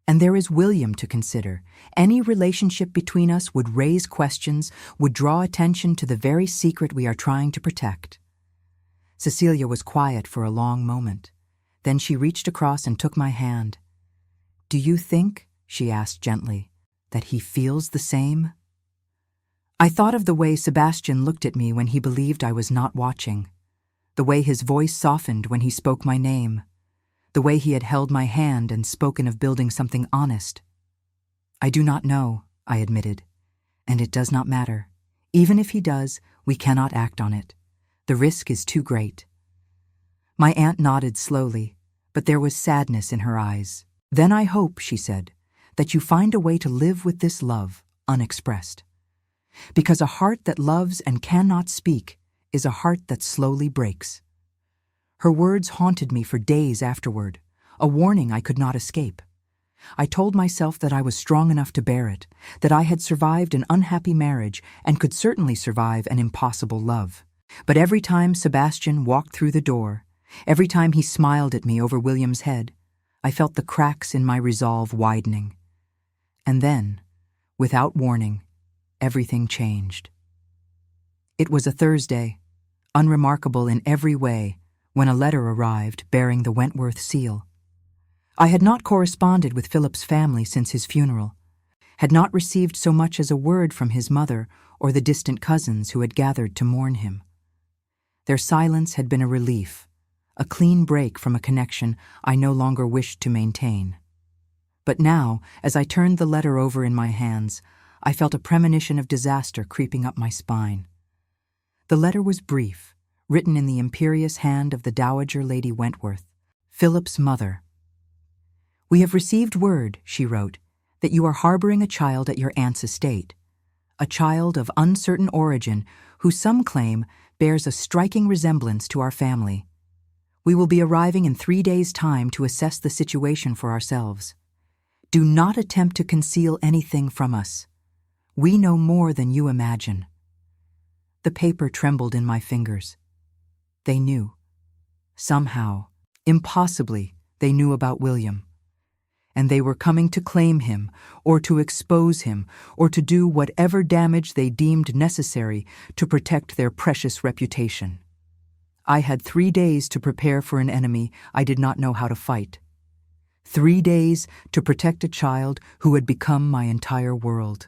Speaker 1: And there is William to consider. Any relationship between us would raise questions, would draw attention to the very secret we are trying to protect." Cecilia was quiet for a long moment. Then she reached across and took my hand. "Do you think," she asked gently, "that he feels the same?" I thought of the way Sebastian looked at me when he believed I was not watching, the way his voice softened when he spoke my name, the way he had held my hand and spoken of building something honest. "I do not know," I admitted, "and it does not matter. Even if he does, we cannot act on it. The risk is too great." My aunt nodded slowly, but there was sadness in her eyes. "Then I hope," she said, "that you find a way to live with this love unexpressed. Because a heart that loves and cannot speak is a heart that slowly breaks." Her words haunted me for days afterward, a warning I could not escape. I told myself that I was strong enough to bear it, that I had survived an unhappy marriage and could certainly survive an impossible love. But every time Sebastian walked through the door, every time he smiled at me over William's head, I felt the cracks in my resolve widening. And then, without warning, everything changed. It was a Thursday, unremarkable in every way, when a letter arrived bearing the Wentworth seal. I had not corresponded with Philip's family since his funeral, had not received so much as a word from his mother or the distant cousins who had gathered to mourn him. Their silence had been a relief, a clean break from a connection I no longer wished to maintain. But now, as I turned the letter over in my hands, I felt a premonition of disaster creeping up my spine. The letter was brief, written in the imperious hand of the Dowager Lady Wentworth, Philip's mother. "We have received word," she wrote, "that you are harboring a child at your aunt's estate, a child of uncertain origin who some claim bears a striking resemblance to our family. We will be arriving in 3 days' time to assess the situation for ourselves. Do not attempt to conceal anything from us. We know more than you imagine." The paper trembled in my fingers. They knew. Somehow, impossibly, they knew about William. And they were coming to claim him, or to expose him, or to do whatever damage they deemed necessary to protect their precious reputation. I had 3 days to prepare for an enemy I did not know how to fight. 3 days to protect a child who had become my entire world.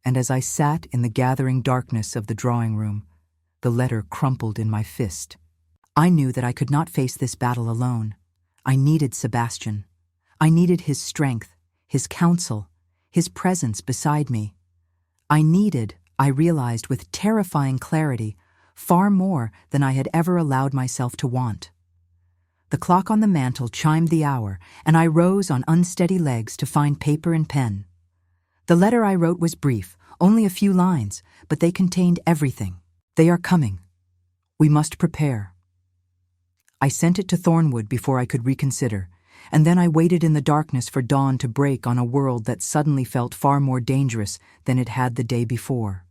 Speaker 1: and as I sat in the gathering darkness of the drawing room, the letter crumpled in my fist. I knew that I could not face this battle alone. I needed Sebastian. I needed his strength, his counsel, his presence beside me. I realized with terrifying clarity, far more than I had ever allowed myself to want. The clock on the mantel chimed the hour, and I rose on unsteady legs to find paper and pen. The letter I wrote was brief, only a few lines, but they contained everything. They are coming. We must prepare. I sent it to Thornwood before I could reconsider, and then I waited in the darkness for dawn to break on a world that suddenly felt far more dangerous than it had the day before.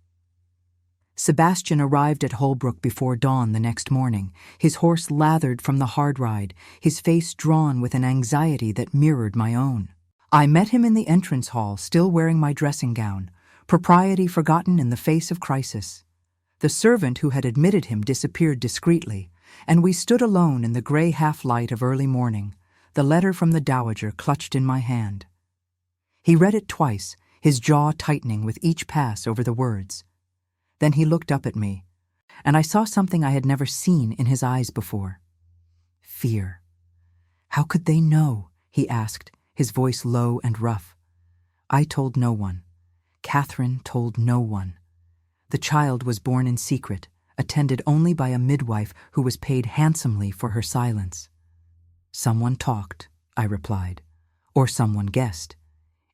Speaker 1: Sebastian arrived at Holbrook before dawn the next morning, his horse lathered from the hard ride, his face drawn with an anxiety that mirrored my own. I met him in the entrance hall, still wearing my dressing gown, propriety forgotten in the face of crisis. The servant who had admitted him disappeared discreetly, and we stood alone in the gray half-light of early morning, the letter from the Dowager clutched in my hand. He read it twice, his jaw tightening with each pass over the words. Then he looked up at me, and I saw something I had never seen in his eyes before. Fear. How could they know? He asked, his voice low and rough. I told no one. Catherine told no one. The child was born in secret, attended only by a midwife who was paid handsomely for her silence. Someone talked, I replied, or someone guessed.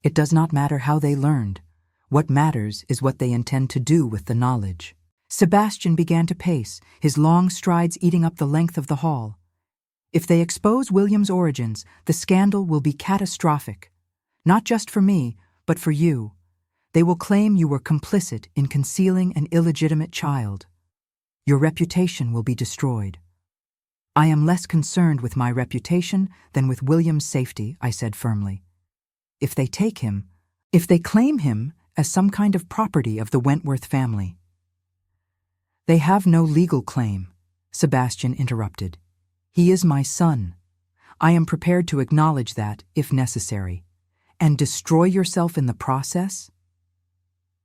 Speaker 1: It does not matter how they learned. What matters is what they intend to do with the knowledge. Sebastian began to pace, his long strides eating up the length of the hall. If they expose William's origins, the scandal will be catastrophic. Not just for me, but for you. They will claim you were complicit in concealing an illegitimate child. Your reputation will be destroyed. I am less concerned with my reputation than with William's safety, I said firmly. If they claim him as some kind of property of the Wentworth family. They have no legal claim, Sebastian interrupted. He is my son. I am prepared to acknowledge that, if necessary. And destroy yourself in the process?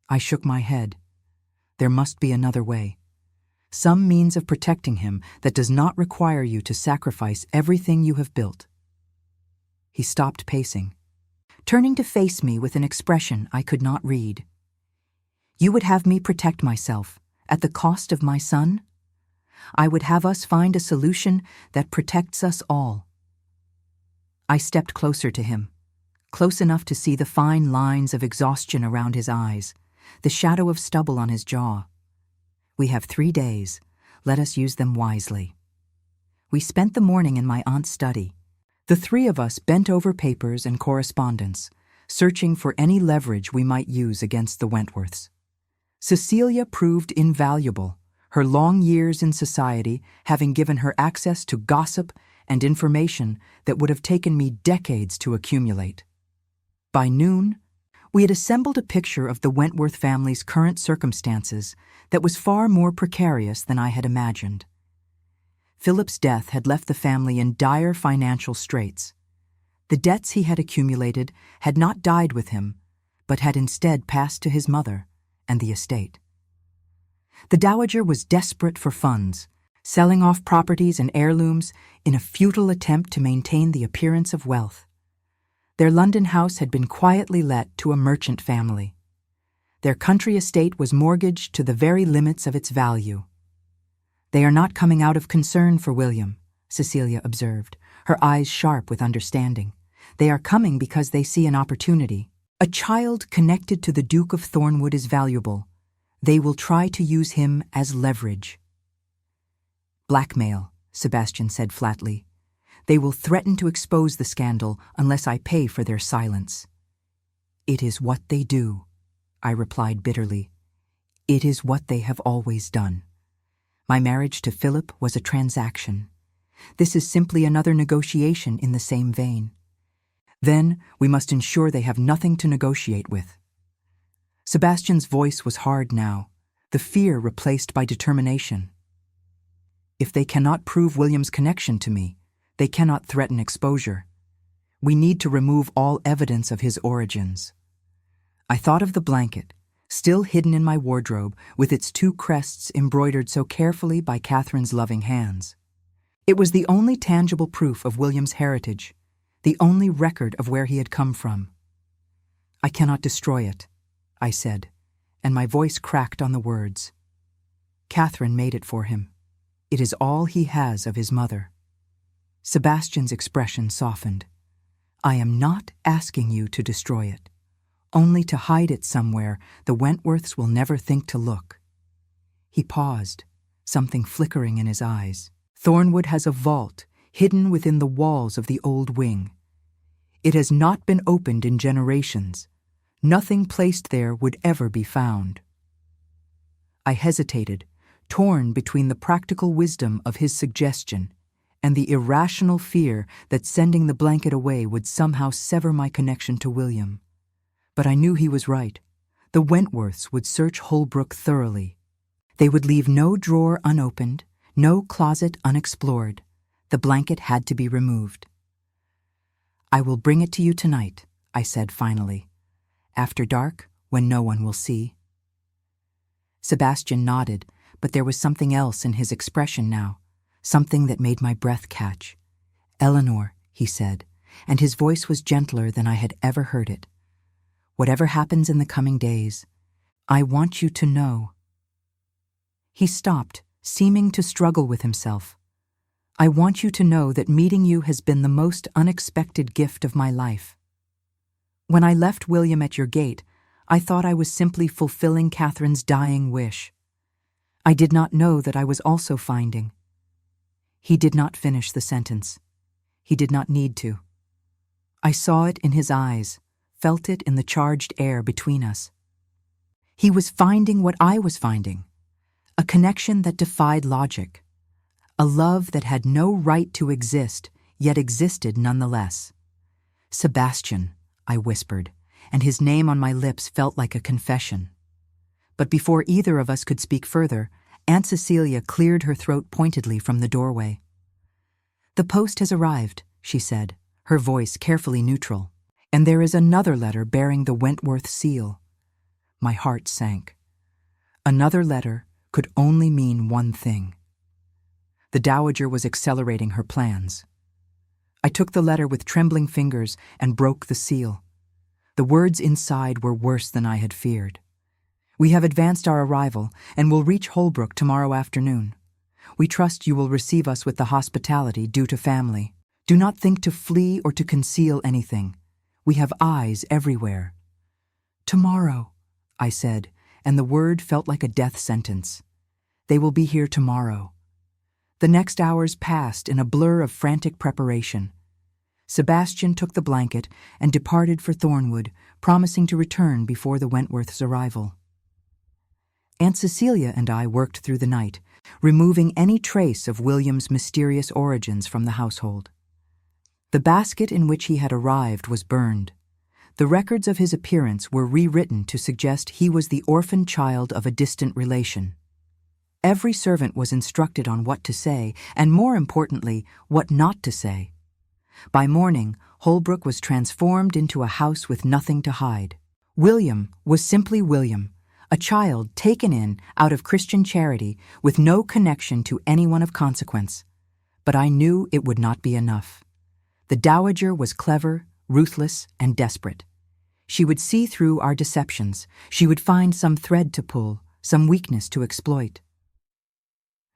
Speaker 1: I shook my head. There must be another way. Some means of protecting him that does not require you to sacrifice everything you have built. He stopped pacing, turning to face me with an expression I could not read. You would have me protect myself, at the cost of my son? I would have us find a solution that protects us all. I stepped closer to him, close enough to see the fine lines of exhaustion around his eyes, the shadow of stubble on his jaw. We have 3 days. Let us use them wisely. We spent the morning in my aunt's study. The 3 of us bent over papers and correspondence, searching for any leverage we might use against the Wentworths. Cecilia proved invaluable, her long years in society having given her access to gossip and information that would have taken me decades to accumulate. By noon, we had assembled a picture of the Wentworth family's current circumstances that was far more precarious than I had imagined. Philip's death had left the family in dire financial straits. The debts he had accumulated had not died with him, but had instead passed to his mother and the estate. The Dowager was desperate for funds, selling off properties and heirlooms in a futile attempt to maintain the appearance of wealth. Their London house had been quietly let to a merchant family. Their country estate was mortgaged to the very limits of its value. They are not coming out of concern for William, Cecilia observed, her eyes sharp with understanding. They are coming because they see an opportunity. A child connected to the Duke of Thornwood is valuable. They will try to use him as leverage. Blackmail, Sebastian said flatly. They will threaten to expose the scandal unless I pay for their silence. It is what they do, I replied bitterly. It is what they have always done. My marriage to Philip was a transaction. This is simply another negotiation in the same vein. Then we must ensure they have nothing to negotiate with. Sebastian's voice was hard now, the fear replaced by determination. If they cannot prove William's connection to me, they cannot threaten exposure. We need to remove all evidence of his origins. I thought of the blanket, still hidden in my wardrobe with its 2 crests embroidered so carefully by Catherine's loving hands. It was the only tangible proof of William's heritage, the only record of where he had come from. "I cannot destroy it," I said, and my voice cracked on the words. "Catherine made it for him. It is all he has of his mother." Sebastian's expression softened. "I am not asking you to destroy it, only to hide it somewhere the Wentworths will never think to look." He paused, something flickering in his eyes. "Thornwood has a vault hidden within the walls of the old wing. It has not been opened in generations. Nothing placed there would ever be found." I hesitated, torn between the practical wisdom of his suggestion and the irrational fear that sending the blanket away would somehow sever my connection to William. But I knew he was right. The Wentworths would search Holbrook thoroughly. They would leave no drawer unopened, no closet unexplored. The blanket had to be removed. "I will bring it to you tonight," I said finally. "After dark, when no one will see." Sebastian nodded, but there was something else in his expression now, something that made my breath catch. "Eleanor," he said, and his voice was gentler than I had ever heard it. "Whatever happens in the coming days, I want you to know." He stopped, seeming to struggle with himself. "I want you to know that meeting you has been the most unexpected gift of my life. When I left William at your gate, I thought I was simply fulfilling Catherine's dying wish. I did not know that I was also finding." He did not finish the sentence. He did not need to. I saw it in his eyes, felt it in the charged air between us. He was finding what I was finding, a connection that defied logic, a love that had no right to exist, yet existed nonetheless. "Sebastian," I whispered, and his name on my lips felt like a confession. But before either of us could speak further, Aunt Cecilia cleared her throat pointedly from the doorway. "The post has arrived," she said, her voice carefully neutral, "and there is another letter bearing the Wentworth seal." My heart sank. Another letter could only mean one thing. The Dowager was accelerating her plans. I took the letter with trembling fingers and broke the seal. The words inside were worse than I had feared. "We have advanced our arrival and will reach Holbrook tomorrow afternoon. We trust you will receive us with the hospitality due to family. Do not think to flee or to conceal anything. We have eyes everywhere." "Tomorrow," I said, and the word felt like a death sentence. "They will be here tomorrow." The next hours passed in a blur of frantic preparation. Sebastian took the blanket and departed for Thornwood, promising to return before the Wentworths' arrival. Aunt Cecilia and I worked through the night, removing any trace of William's mysterious origins from the household. The basket in which he had arrived was burned. The records of his appearance were rewritten to suggest he was the orphan child of a distant relation. Every servant was instructed on what to say, and more importantly, what not to say. By morning, Holbrook was transformed into a house with nothing to hide. William was simply William, a child taken in out of Christian charity with no connection to anyone of consequence. But I knew it would not be enough. The Dowager was clever, ruthless, and desperate. She would see through our deceptions. She would find some thread to pull, some weakness to exploit.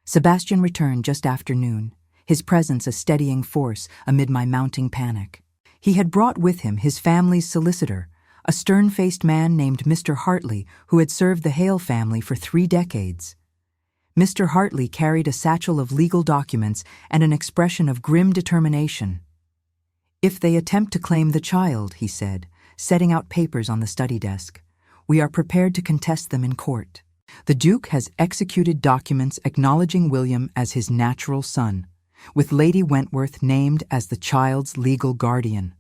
Speaker 1: Sebastian returned just after noon, his presence a steadying force amid my mounting panic. He had brought with him his family's solicitor, a stern-faced man named Mr. Hartley, who had served the Hale family for 3 decades. Mr. Hartley carried a satchel of legal documents and an expression of grim determination. "If they attempt to claim the child," he said, setting out papers on the study desk, "we are prepared to contest them in court. The Duke has executed documents acknowledging William as his natural son, with Lady Wentworth named as the child's legal guardian."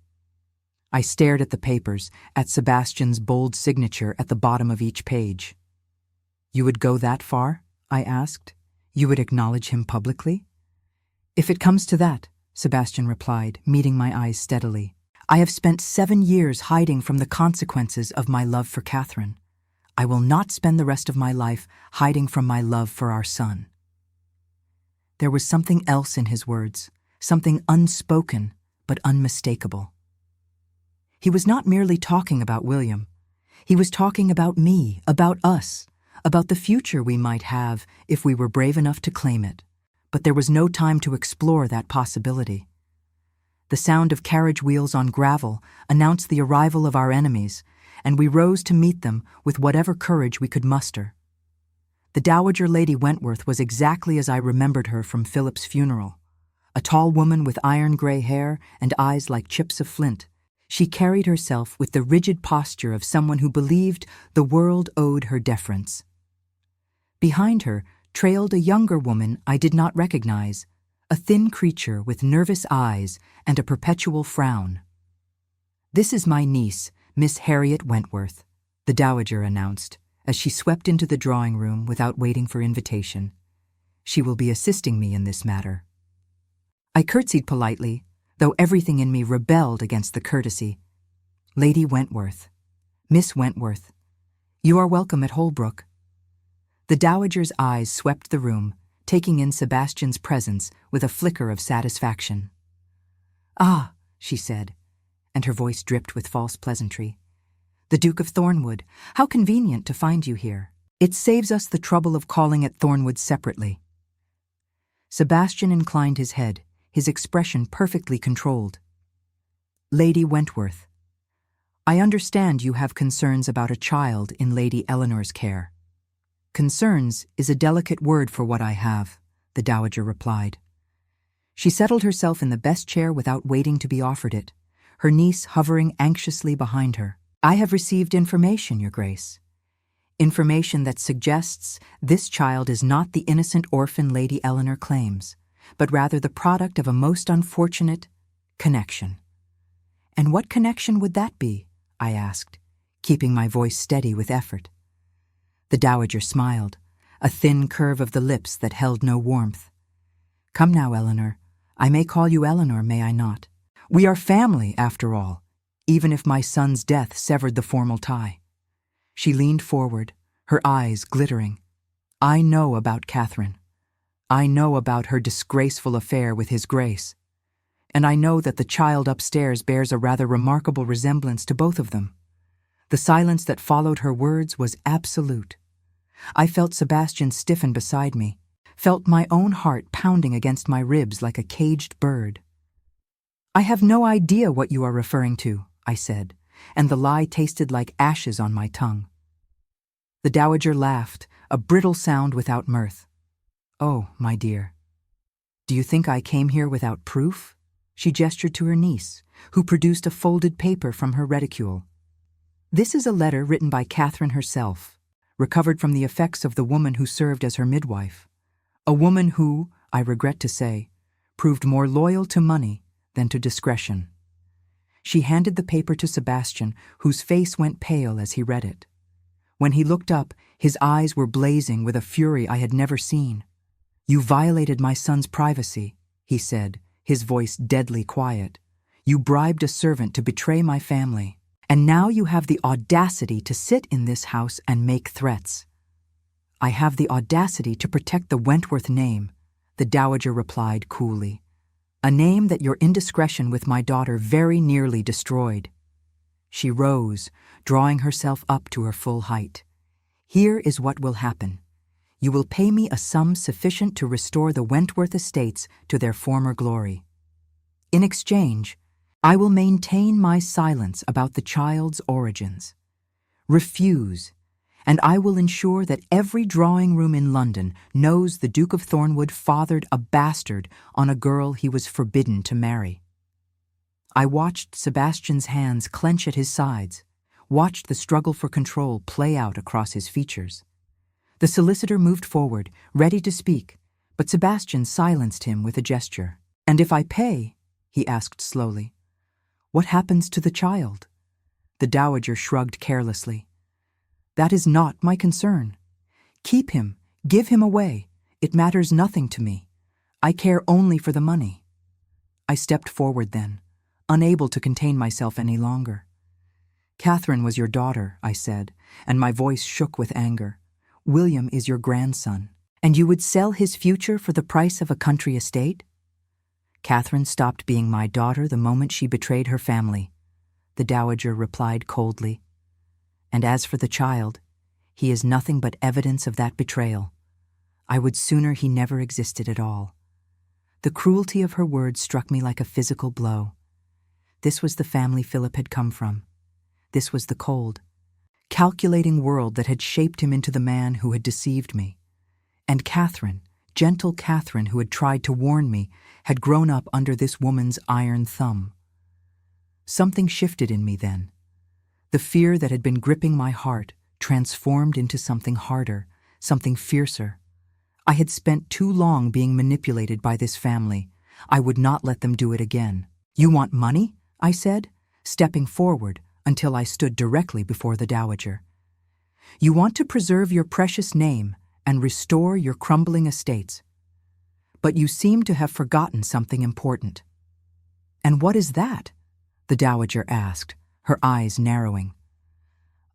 Speaker 1: I stared at the papers, at Sebastian's bold signature at the bottom of each page. "You would go that far?" I asked. "You would acknowledge him publicly?" "If it comes to that," Sebastian replied, meeting my eyes steadily, "I have spent 7 years hiding from the consequences of my love for Catherine. I will not spend the rest of my life hiding from my love for our son." There was something else in his words, something unspoken but unmistakable. He was not merely talking about William. He was talking about me, about us, about the future we might have if we were brave enough to claim it. But there was no time to explore that possibility. The sound of carriage wheels on gravel announced the arrival of our enemies, and we rose to meet them with whatever courage we could muster. The Dowager Lady Wentworth was exactly as I remembered her from Philip's funeral. A tall woman with iron-gray hair and eyes like chips of flint, she carried herself with the rigid posture of someone who believed the world owed her deference. Behind her trailed a younger woman I did not recognize, a thin creature with nervous eyes and a perpetual frown. "This is my niece, Miss Harriet Wentworth," the Dowager announced, as she swept into the drawing room without waiting for invitation. "She will be assisting me in this matter." I curtsied politely, though everything in me rebelled against the courtesy. "Lady Wentworth, Miss Wentworth, you are welcome at Holbrook." The Dowager's eyes swept the room, taking in Sebastian's presence with a flicker of satisfaction. "Ah," she said, and her voice dripped with false pleasantry. "The Duke of Thornwood, how convenient to find you here. It saves us the trouble of calling at Thornwood separately." Sebastian inclined his head, his expression perfectly controlled. "Lady Wentworth, I understand you have concerns about a child in Lady Eleanor's care." "Concerns is a delicate word for what I have," the Dowager replied. She settled herself in the best chair without waiting to be offered it, her niece hovering anxiously behind her. "I have received information, Your Grace. Information that suggests this child is not the innocent orphan Lady Eleanor claims, but rather the product of a most unfortunate connection." "And what connection would that be?" I asked, keeping my voice steady with effort. The Dowager smiled, a thin curve of the lips that held no warmth. "Come now, Eleanor. I may call you Eleanor, may I not? We are family, after all, even if my son's death severed the formal tie." She leaned forward, her eyes glittering. "I know about Catherine. I know about her disgraceful affair with His Grace. And I know that the child upstairs bears a rather remarkable resemblance to both of them." The silence that followed her words was absolute. I felt Sebastian stiffen beside me, felt my own heart pounding against my ribs like a caged bird. "I have no idea what you are referring to," I said, and the lie tasted like ashes on my tongue. The Dowager laughed, a brittle sound without mirth. "Oh, my dear. Do you think I came here without proof?" She gestured to her niece, who produced a folded paper from her reticule. "This is a letter written by Catherine herself, recovered from the effects of the woman who served as her midwife. A woman who, I regret to say, proved more loyal to money than to discretion." She handed the paper to Sebastian, whose face went pale as he read it. When he looked up, his eyes were blazing with a fury I had never seen. "You violated my son's privacy," he said, his voice deadly quiet. "You bribed a servant to betray my family. And now you have the audacity to sit in this house and make threats." "I have the audacity to protect the Wentworth name," the Dowager replied coolly. "A name that your indiscretion with my daughter very nearly destroyed." She rose, drawing herself up to her full height. "Here is what will happen. You will pay me a sum sufficient to restore the Wentworth estates to their former glory. In exchange, I will maintain my silence about the child's origins. Refuse, and I will ensure that every drawing room in London knows the Duke of Thornwood fathered a bastard on a girl he was forbidden to marry." I watched Sebastian's hands clench at his sides, watched the struggle for control play out across his features. The solicitor moved forward, ready to speak, but Sebastian silenced him with a gesture. "And if I pay," he asked slowly, "what happens to the child?" The Dowager shrugged carelessly. "That is not my concern. Keep him, give him away. It matters nothing to me. I care only for the money." I stepped forward then, unable to contain myself any longer. Catherine was your daughter, I said, and my voice shook with anger. William is your grandson, and you would sell his future for the price of a country estate? Catherine stopped being my daughter the moment she betrayed her family, the dowager replied coldly. And as for the child, he is nothing but evidence of that betrayal. I would sooner he never existed at all. The cruelty of her words struck me like a physical blow. This was the family Philip had come from. This was the cold, calculating world that had shaped him into the man who had deceived me. And Catherine, gentle Catherine who had tried to warn me, had grown up under this woman's iron thumb. Something shifted in me then. The fear that had been gripping my heart transformed into something harder, something fiercer. I had spent too long being manipulated by this family. I would not let them do it again. You want money? I said, stepping forward until I stood directly before the dowager. You want to preserve your precious name and restore your crumbling estates. But you seem to have forgotten something important. And what is that? The dowager asked, her eyes narrowing.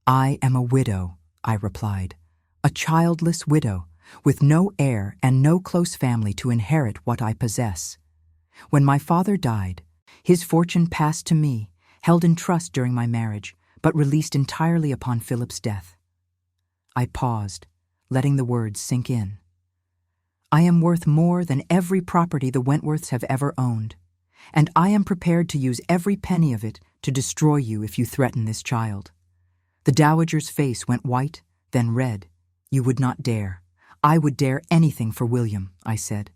Speaker 1: I am a widow, I replied, a childless widow, with no heir and no close family to inherit what I possess. When my father died, his fortune passed to me, held in trust during my marriage, but released entirely upon Philip's death. I paused, letting the words sink in. I am worth more than every property the Wentworths have ever owned, and I am prepared to use every penny of it to destroy you if you threaten this child. The dowager's face went white, then red. You would not dare. I would dare anything for William, I said.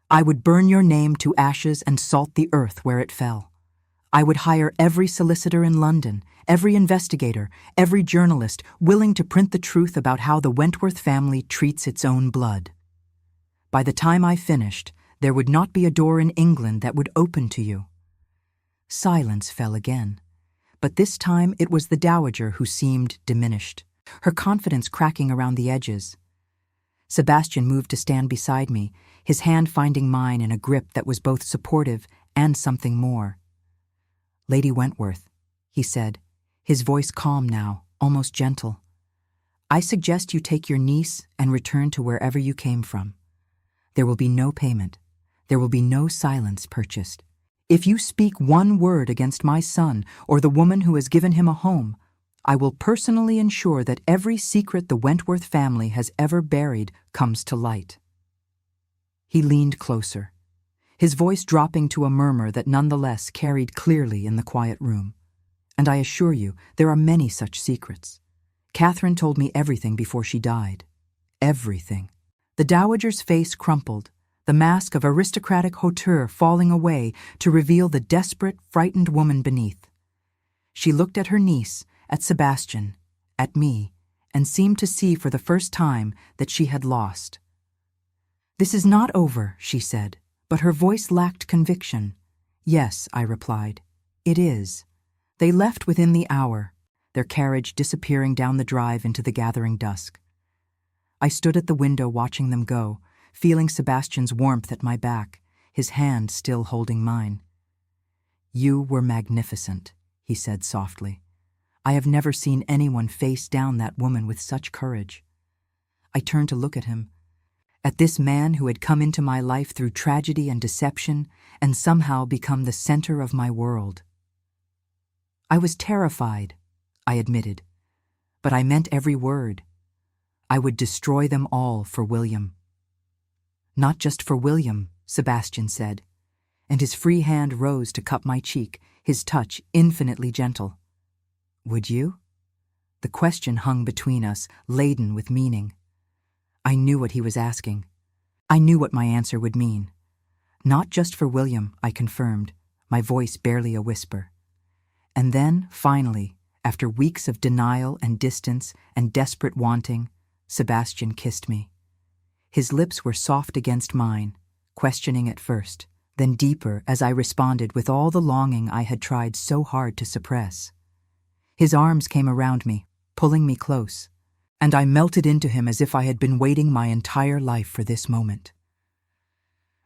Speaker 1: I would burn your name to ashes and salt the earth where it fell. I would hire every solicitor in London, every investigator, every journalist willing to print the truth about how the Wentworth family treats its own blood. By the time I finished, there would not be a door in England that would open to you. Silence fell again, but this time it was the dowager who seemed diminished, her confidence cracking around the edges. Sebastian moved to stand beside me, his hand finding mine in a grip that was both supportive and something more. Lady Wentworth, he said, his voice calm now, almost gentle. I suggest you take your niece and return to wherever you came from. There will be no payment. There will be no silence purchased. If you speak one word against my son or the woman who has given him a home, I will personally ensure that every secret the Wentworth family has ever buried comes to light. He leaned closer, his voice dropping to a murmur that nonetheless carried clearly in the quiet room. And I assure you, there are many such secrets. Catherine told me everything before she died. Everything. The dowager's face crumpled, the mask of aristocratic hauteur falling away to reveal the desperate, frightened woman beneath. She looked at her niece, at Sebastian, at me, and seemed to see for the first time that she had lost. This is not over, she said, but her voice lacked conviction. Yes, I replied, it is. They left within the hour, their carriage disappearing down the drive into the gathering dusk. I stood at the window watching them go, feeling Sebastian's warmth at my back, his hand still holding mine. You were magnificent, he said softly. I have never seen anyone face down that woman with such courage. I turned to look at him, at this man who had come into my life through tragedy and deception and somehow become the center of my world. I was terrified, I admitted, but I meant every word. I would destroy them all for William. Not just for William, Sebastian said, and his free hand rose to cup my cheek, his touch infinitely gentle. Would you? The question hung between us, laden with meaning. I knew what he was asking. I knew what my answer would mean. Not just for William, I confirmed, my voice barely a whisper. And then, finally, after weeks of denial and distance and desperate wanting, Sebastian kissed me. His lips were soft against mine, questioning at first, then deeper as I responded with all the longing I had tried so hard to suppress. His arms came around me, pulling me close, and I melted into him as if I had been waiting my entire life for this moment.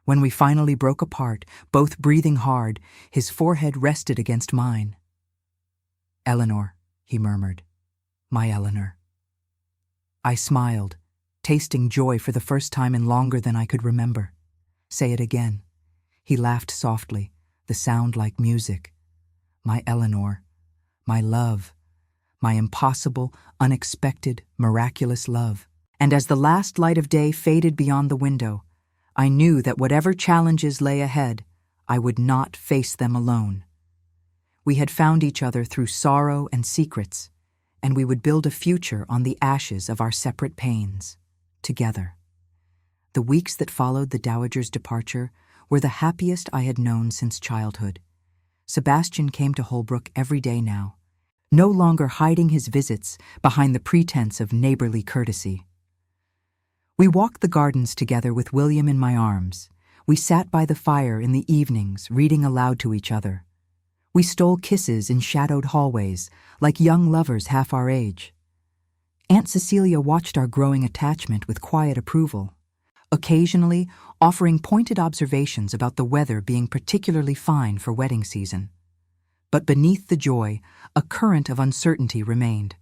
Speaker 1: When we finally broke apart, both breathing hard, his forehead rested against mine. Eleanor, he murmured. My Eleanor. I smiled, tasting joy for the first time in longer than I could remember. Say it again. He laughed softly, the sound like music. My Eleanor, my love, my impossible, unexpected, miraculous love. And as the last light of day faded beyond the window, I knew that whatever challenges lay ahead, I would not face them alone. We had found each other through sorrow and secrets, and we would build a future on the ashes of our separate pains, together. The weeks that followed the Dowager's departure were the happiest I had known since childhood. Sebastian came to Holbrook every day now, no longer hiding his visits behind the pretense of neighborly courtesy. We walked the gardens together with William in my arms. We sat by the fire in the evenings, reading aloud to each other. We stole kisses in shadowed hallways, like young lovers half our age. Aunt Cecilia watched our growing attachment with quiet approval, occasionally offering pointed observations about the weather being particularly fine for wedding season. But beneath the joy, a current of uncertainty remained.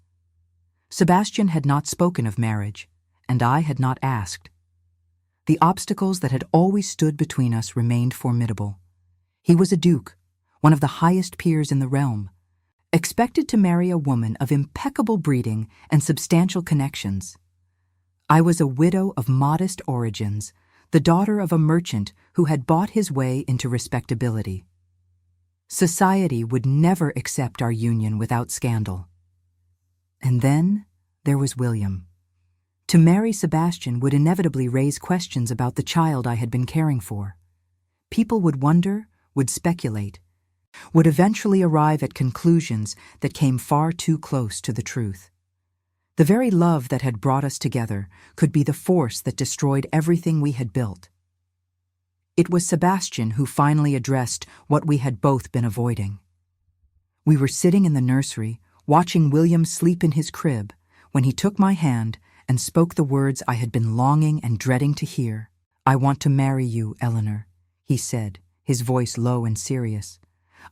Speaker 1: Sebastian had not spoken of marriage, and I had not asked. The obstacles that had always stood between us remained formidable. He was a duke, one of the highest peers in the realm, expected to marry a woman of impeccable breeding and substantial connections. I was a widow of modest origins, the daughter of a merchant who had bought his way into respectability. Society would never accept our union without scandal. And then there was William. To marry Sebastian would inevitably raise questions about the child I had been caring for. People would wonder, would speculate, would eventually arrive at conclusions that came far too close to the truth. The very love that had brought us together could be the force that destroyed everything we had built. It was Sebastian who finally addressed what we had both been avoiding. We were sitting in the nursery, watching William sleep in his crib, when he took my hand and spoke the words I had been longing and dreading to hear. I want to marry you, Eleanor, he said, his voice low and serious.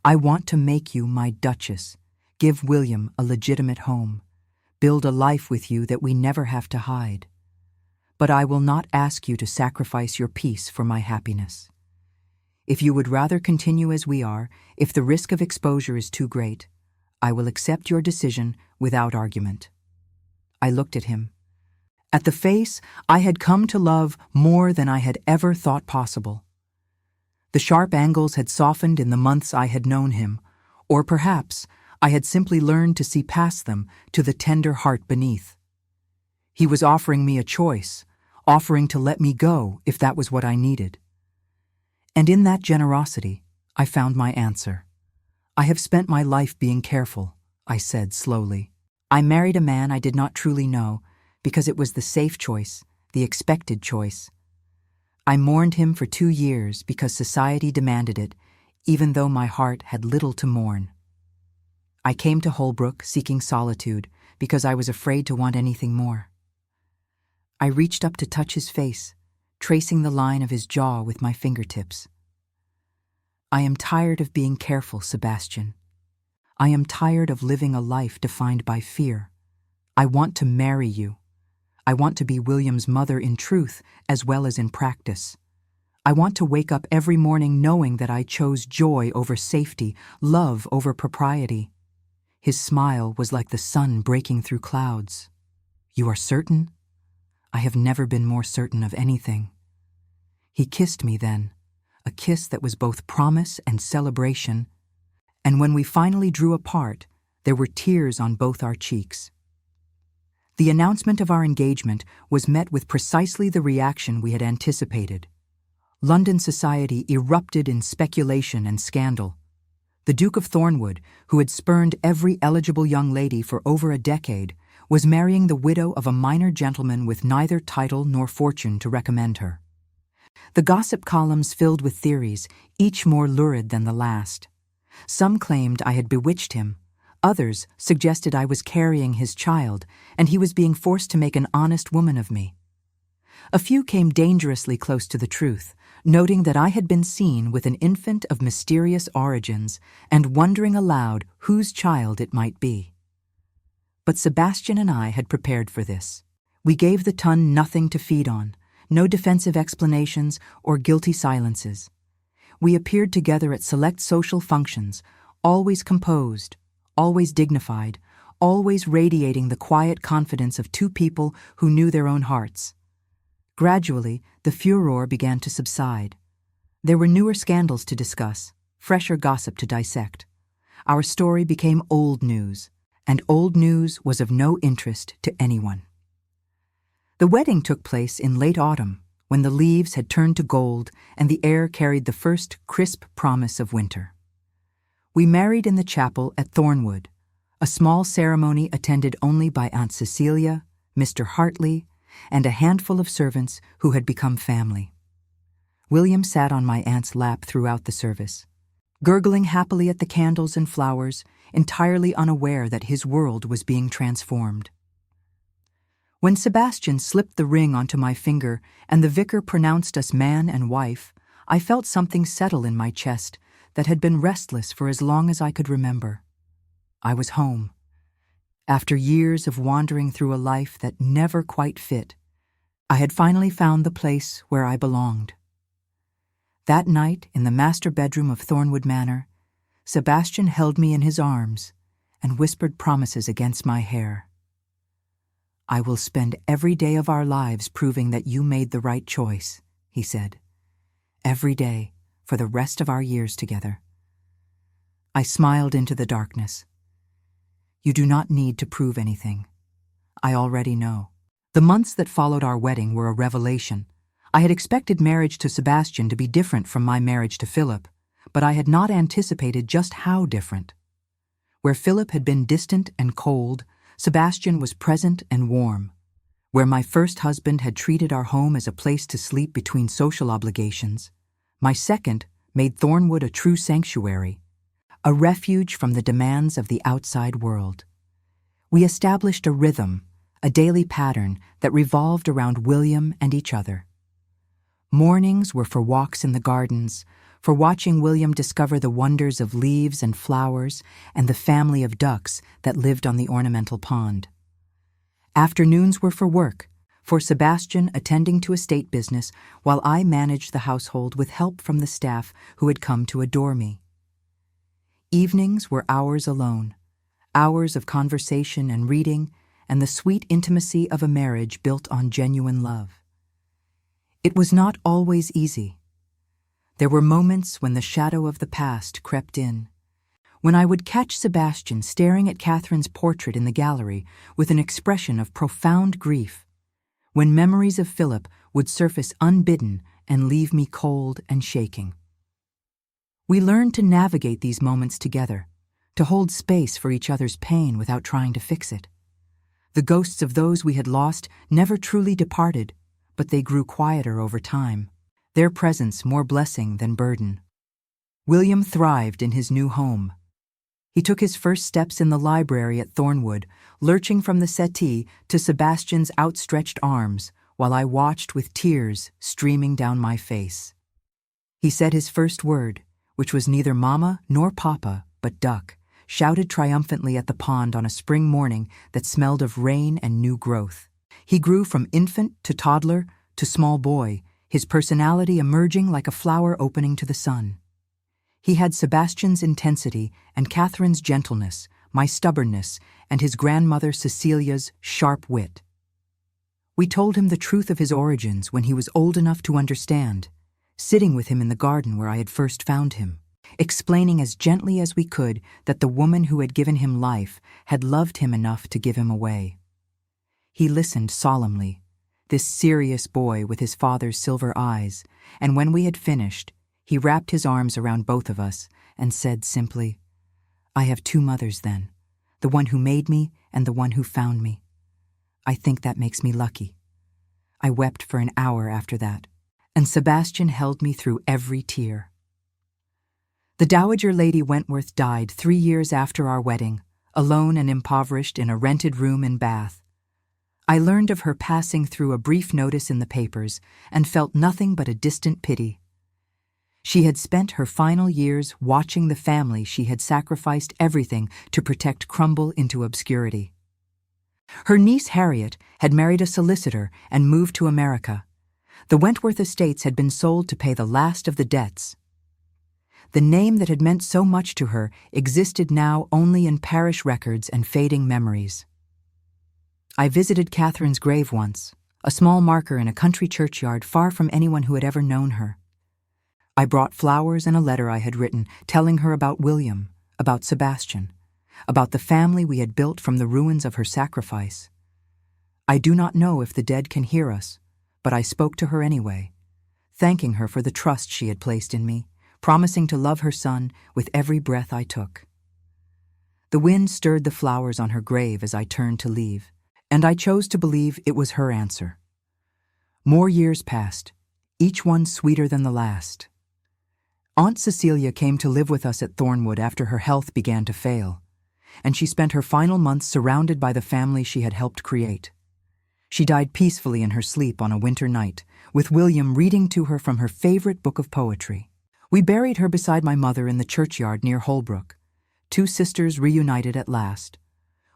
Speaker 1: I want to make you my Duchess, give William a legitimate home, build a life with you that we never have to hide. But I will not ask you to sacrifice your peace for my happiness. If you would rather continue as we are, if the risk of exposure is too great, I will accept your decision without argument. I looked at him. At the face I had come to love more than I had ever thought possible. The sharp angles had softened in the months I had known him, or perhaps I had simply learned to see past them to the tender heart beneath. He was offering me a choice, offering to let me go if that was what I needed. And in that generosity, I found my answer. I have spent my life being careful, I said slowly. I married a man I did not truly know because it was the safe choice, the expected choice. I mourned him for 2 years because society demanded it, even though my heart had little to mourn. I came to Holbrook seeking solitude because I was afraid to want anything more. I reached up to touch his face, tracing the line of his jaw with my fingertips. I am tired of being careful, Sebastian. I am tired of living a life defined by fear. I want to marry you. I want to be William's mother in truth as well as in practice. I want to wake up every morning knowing that I chose joy over safety, love over propriety. His smile was like the sun breaking through clouds. You are certain? I have never been more certain of anything. He kissed me then, a kiss that was both promise and celebration, and when we finally drew apart, there were tears on both our cheeks. The announcement of our engagement was met with precisely the reaction we had anticipated. London society erupted in speculation and scandal. The Duke of Thornwood, who had spurned every eligible young lady for over a decade, was marrying the widow of a minor gentleman with neither title nor fortune to recommend her. The gossip columns filled with theories, each more lurid than the last. Some claimed I had bewitched him. Others suggested I was carrying his child, and he was being forced to make an honest woman of me. A few came dangerously close to the truth, noting that I had been seen with an infant of mysterious origins and wondering aloud whose child it might be. But Sebastian and I had prepared for this. We gave the ton nothing to feed on, no defensive explanations or guilty silences. We appeared together at select social functions, always composed, always dignified, always radiating the quiet confidence of two people who knew their own hearts. Gradually, the furor began to subside. There were newer scandals to discuss, fresher gossip to dissect. Our story became old news, and old news was of no interest to anyone. The wedding took place in late autumn, when the leaves had turned to gold and the air carried the first crisp promise of winter. We married in the chapel at Thornwood, a small ceremony attended only by Aunt Cecilia, Mr. Hartley, and a handful of servants who had become family. William sat on my aunt's lap throughout the service, gurgling happily at the candles and flowers, entirely unaware that his world was being transformed. When Sebastian slipped the ring onto my finger and the vicar pronounced us man and wife, I felt something settle in my chest that had been restless for as long as I could remember. I was home. After years of wandering through a life that never quite fit, I had finally found the place where I belonged. That night, in the master bedroom of Thornwood Manor, Sebastian held me in his arms and whispered promises against my hair. "I will spend every day of our lives proving that you made the right choice," he said. "Every day, for the rest of our years together." I smiled into the darkness. "You do not need to prove anything. I already know." The months that followed our wedding were a revelation. I had expected marriage to Sebastian to be different from my marriage to Philip, but I had not anticipated just how different. Where Philip had been distant and cold, Sebastian was present and warm. Where my first husband had treated our home as a place to sleep between social obligations, my second made Thornwood a true sanctuary, a refuge from the demands of the outside world. We established a rhythm, a daily pattern that revolved around William and each other. Mornings were for walks in the gardens, for watching William discover the wonders of leaves and flowers and the family of ducks that lived on the ornamental pond. Afternoons were for work, for Sebastian attending to estate business while I managed the household with help from the staff who had come to adore me. Evenings were hours alone, hours of conversation and reading, and the sweet intimacy of a marriage built on genuine love. It was not always easy. There were moments when the shadow of the past crept in, when I would catch Sebastian staring at Catherine's portrait in the gallery with an expression of profound grief, when memories of Philip would surface unbidden and leave me cold and shaking. We learned to navigate these moments together, to hold space for each other's pain without trying to fix it. The ghosts of those we had lost never truly departed, but they grew quieter over time, their presence more blessing than burden. William thrived in his new home. He took his first steps in the library at Thornwood, lurching from the settee to Sebastian's outstretched arms, while I watched with tears streaming down my face. He said his first word, which was neither mama nor papa, but duck, shouted triumphantly at the pond on a spring morning that smelled of rain and new growth. He grew from infant to toddler to small boy, his personality emerging like a flower opening to the sun. He had Sebastian's intensity and Catherine's gentleness, my stubbornness, and his grandmother Cecilia's sharp wit. We told him the truth of his origins when he was old enough to understand, sitting with him in the garden where I had first found him, explaining as gently as we could that the woman who had given him life had loved him enough to give him away. He listened solemnly, this serious boy with his father's silver eyes, and when we had finished, he wrapped his arms around both of us and said simply, "I have two mothers then, the one who made me and the one who found me. I think that makes me lucky." I wept for an hour after that, and Sebastian held me through every tear. The Dowager Lady Wentworth died 3 years after our wedding, alone and impoverished in a rented room in Bath. I learned of her passing through a brief notice in the papers and felt nothing but a distant pity. She had spent her final years watching the family she had sacrificed everything to protect crumble into obscurity. Her niece Harriet had married a solicitor and moved to America. The Wentworth estates had been sold to pay the last of the debts. The name that had meant so much to her existed now only in parish records and fading memories. I visited Catherine's grave once, a small marker in a country churchyard far from anyone who had ever known her. I brought flowers and a letter I had written telling her about William, about Sebastian, about the family we had built from the ruins of her sacrifice. I do not know if the dead can hear us, but I spoke to her anyway, thanking her for the trust she had placed in me, promising to love her son with every breath I took. The wind stirred the flowers on her grave as I turned to leave, and I chose to believe it was her answer. More years passed, each one sweeter than the last. Aunt Cecilia came to live with us at Thornwood after her health began to fail, and she spent her final months surrounded by the family she had helped create. She died peacefully in her sleep on a winter night, with William reading to her from her favorite book of poetry. We buried her beside my mother in the churchyard near Holbrook, two sisters reunited at last.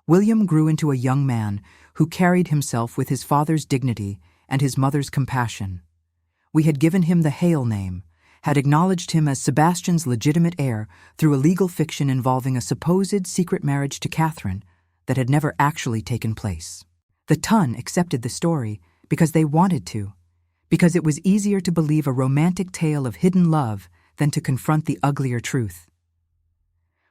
Speaker 1: William grew into a young man who carried himself with his father's dignity and his mother's compassion. We had given him the Hale name, had acknowledged him as Sebastian's legitimate heir through a legal fiction involving a supposed secret marriage to Catherine that had never actually taken place. The Ton accepted the story because they wanted to, because it was easier to believe a romantic tale of hidden love than to confront the uglier truth.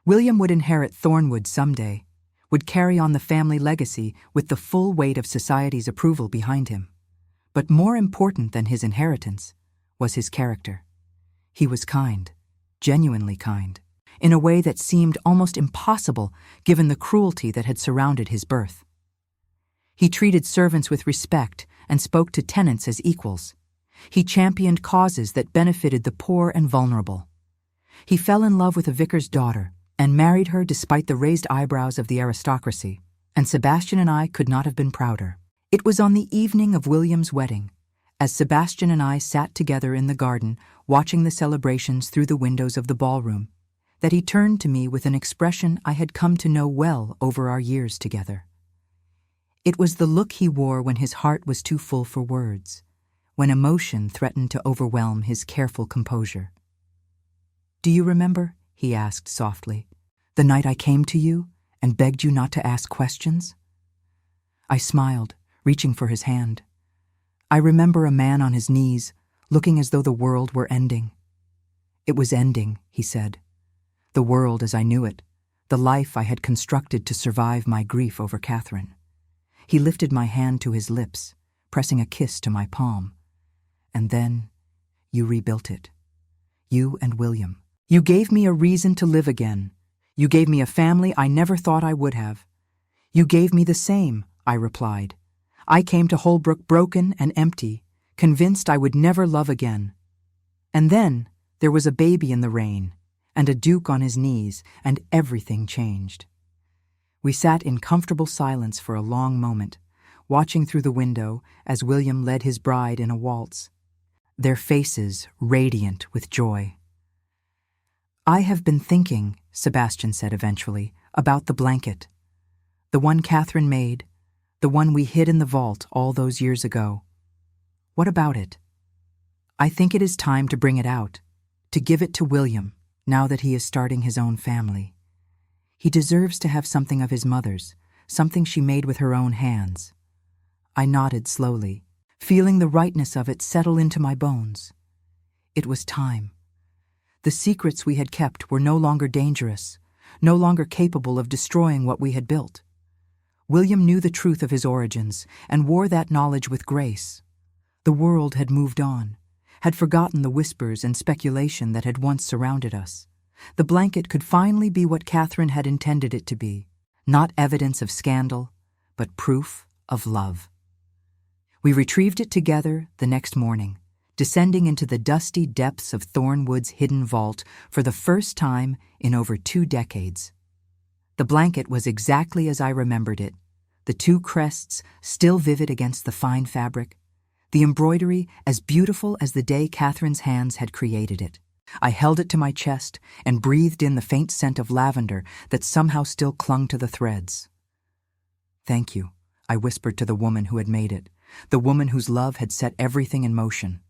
Speaker 1: William would inherit Thornwood someday, would carry on the family legacy with the full weight of society's approval behind him. But more important than his inheritance was his character. He was kind, genuinely kind, in a way that seemed almost impossible given the cruelty that had surrounded his birth. He treated servants with respect and spoke to tenants as equals. He championed causes that benefited the poor and vulnerable. He fell in love with a vicar's daughter and married her despite the raised eyebrows of the aristocracy, and Sebastian and I could not have been prouder. It was on the evening of William's wedding, as Sebastian and I sat together in the garden watching the celebrations through the windows of the ballroom, that he turned to me with an expression I had come to know well over our years together. It was the look he wore when his heart was too full for words, when emotion threatened to overwhelm his careful composure. "Do you remember," he asked softly, "the night I came to you and begged you not to ask questions?" I smiled, reaching for his hand. I remember a man on his knees, looking as though the world were ending. "It was ending," he said. "The world as I knew it, the life I had constructed to survive my grief over Catherine." He lifted my hand to his lips, pressing a kiss to my palm. "And then you rebuilt it. You and William. You gave me a reason to live again. You gave me a family I never thought I would have." "You gave me the same," I replied. "I came to Holbrook broken and empty, convinced I would never love again. And then there was a baby in the rain, and a Duke on his knees, and everything changed." We sat in comfortable silence for a long moment, watching through the window as William led his bride in a waltz, their faces radiant with joy. "I have been thinking," Sebastian said eventually, "about the blanket. The one Catherine made, the one we hid in the vault all those years ago. What about it? I think it is time to bring it out, to give it to William, now that he is starting his own family. He deserves to have something of his mother's, something she made with her own hands." I nodded slowly, feeling the rightness of it settle into my bones. It was time. The secrets we had kept were no longer dangerous, no longer capable of destroying what we had built. William knew the truth of his origins and wore that knowledge with grace. The world had moved on, had forgotten the whispers and speculation that had once surrounded us. The blanket could finally be what Catherine had intended it to be, not evidence of scandal, but proof of love. We retrieved it together the next morning, descending into the dusty depths of Thornwood's hidden vault for the first time in over 2 decades. The blanket was exactly as I remembered it, the 2 crests still vivid against the fine fabric, the embroidery as beautiful as the day Catherine's hands had created it. I held it to my chest and breathed in the faint scent of lavender that somehow still clung to the threads. "Thank you," I whispered to the woman who had made it, the woman whose love had set everything in motion.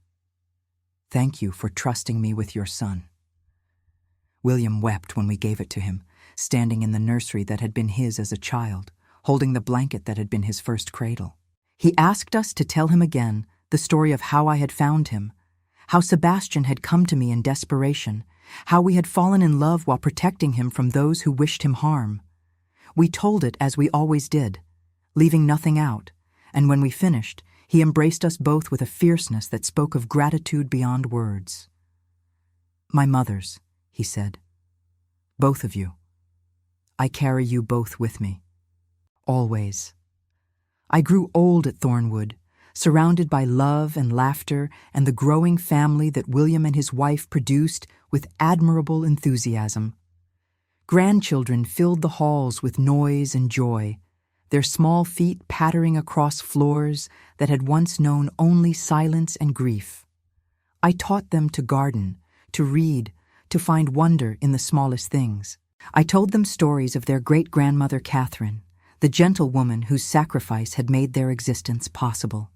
Speaker 1: Thank you for trusting me with your son. William wept when we gave it to him, standing in the nursery that had been his as a child, holding the blanket that had been his first cradle. He asked us to tell him again the story of how I had found him, how Sebastian had come to me in desperation, how we had fallen in love while protecting him from those who wished him harm. We told it as we always did, leaving nothing out, and when we finished, he embraced us both with a fierceness that spoke of gratitude beyond words. My mothers, he said, both of you. I carry you both with me. Always. I grew old at Thornwood, surrounded by love and laughter and the growing family that William and his wife produced with admirable enthusiasm. Grandchildren filled the halls with noise and joy, their small feet pattering across floors that had once known only silence and grief. I taught them to garden, to read, to find wonder in the smallest things. I told them stories of their great-grandmother Catherine, the gentle woman whose sacrifice had made their existence possible.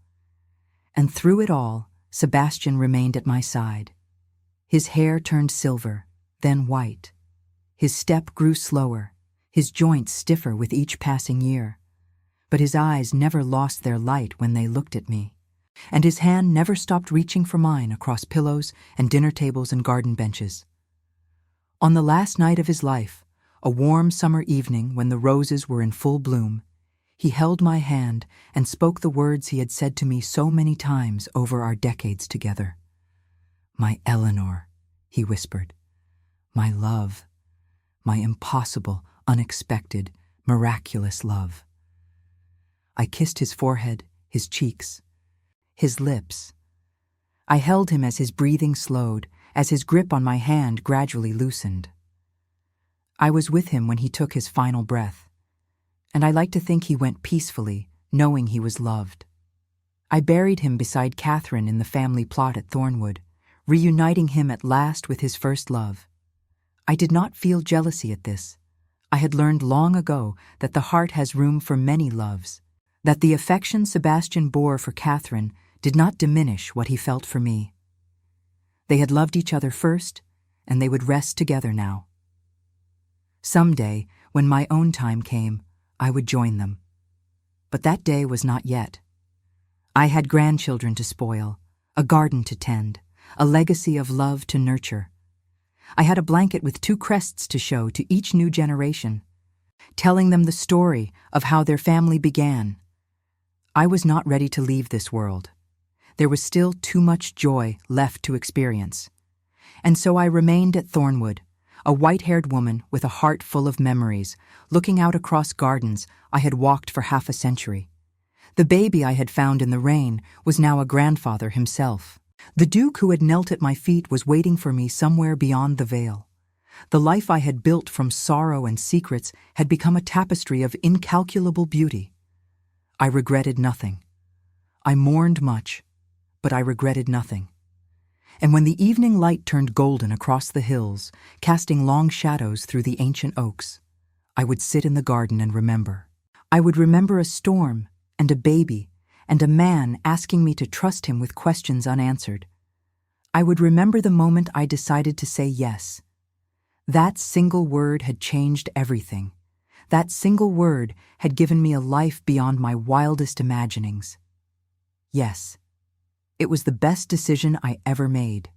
Speaker 1: And through it all, Sebastian remained at my side. His hair turned silver, then white. His step grew slower, his joints stiffer with each passing year. But his eyes never lost their light when they looked at me, and his hand never stopped reaching for mine across pillows and dinner tables and garden benches. On the last night of his life, a warm summer evening when the roses were in full bloom, he held my hand and spoke the words he had said to me so many times over our decades together. My Eleanor, he whispered. My love. My impossible, unexpected, miraculous love. I kissed his forehead, his cheeks, his lips. I held him as his breathing slowed, as his grip on my hand gradually loosened. I was with him when he took his final breath, and I like to think he went peacefully, knowing he was loved. I buried him beside Catherine in the family plot at Thornwood, reuniting him at last with his first love. I did not feel jealousy at this. I had learned long ago that the heart has room for many loves, that the affection Sebastian bore for Catherine did not diminish what he felt for me. They had loved each other first, and they would rest together now. Someday, when my own time came, I would join them. But that day was not yet. I had grandchildren to spoil, a garden to tend, a legacy of love to nurture. I had a blanket with 2 crests to show to each new generation, telling them the story of how their family began. I was not ready to leave this world. There was still too much joy left to experience. And so I remained at Thornwood, a white-haired woman with a heart full of memories, looking out across gardens I had walked for half a century. The baby I had found in the rain was now a grandfather himself. The Duke who had knelt at my feet was waiting for me somewhere beyond the veil. The life I had built from sorrow and secrets had become a tapestry of incalculable beauty. I regretted nothing. I mourned much, but I regretted nothing. And when the evening light turned golden across the hills, casting long shadows through the ancient oaks, I would sit in the garden and remember. I would remember a storm and a baby and a man asking me to trust him with questions unanswered. I would remember the moment I decided to say yes. That single word had changed everything. That single word had given me a life beyond my wildest imaginings. Yes, it was the best decision I ever made.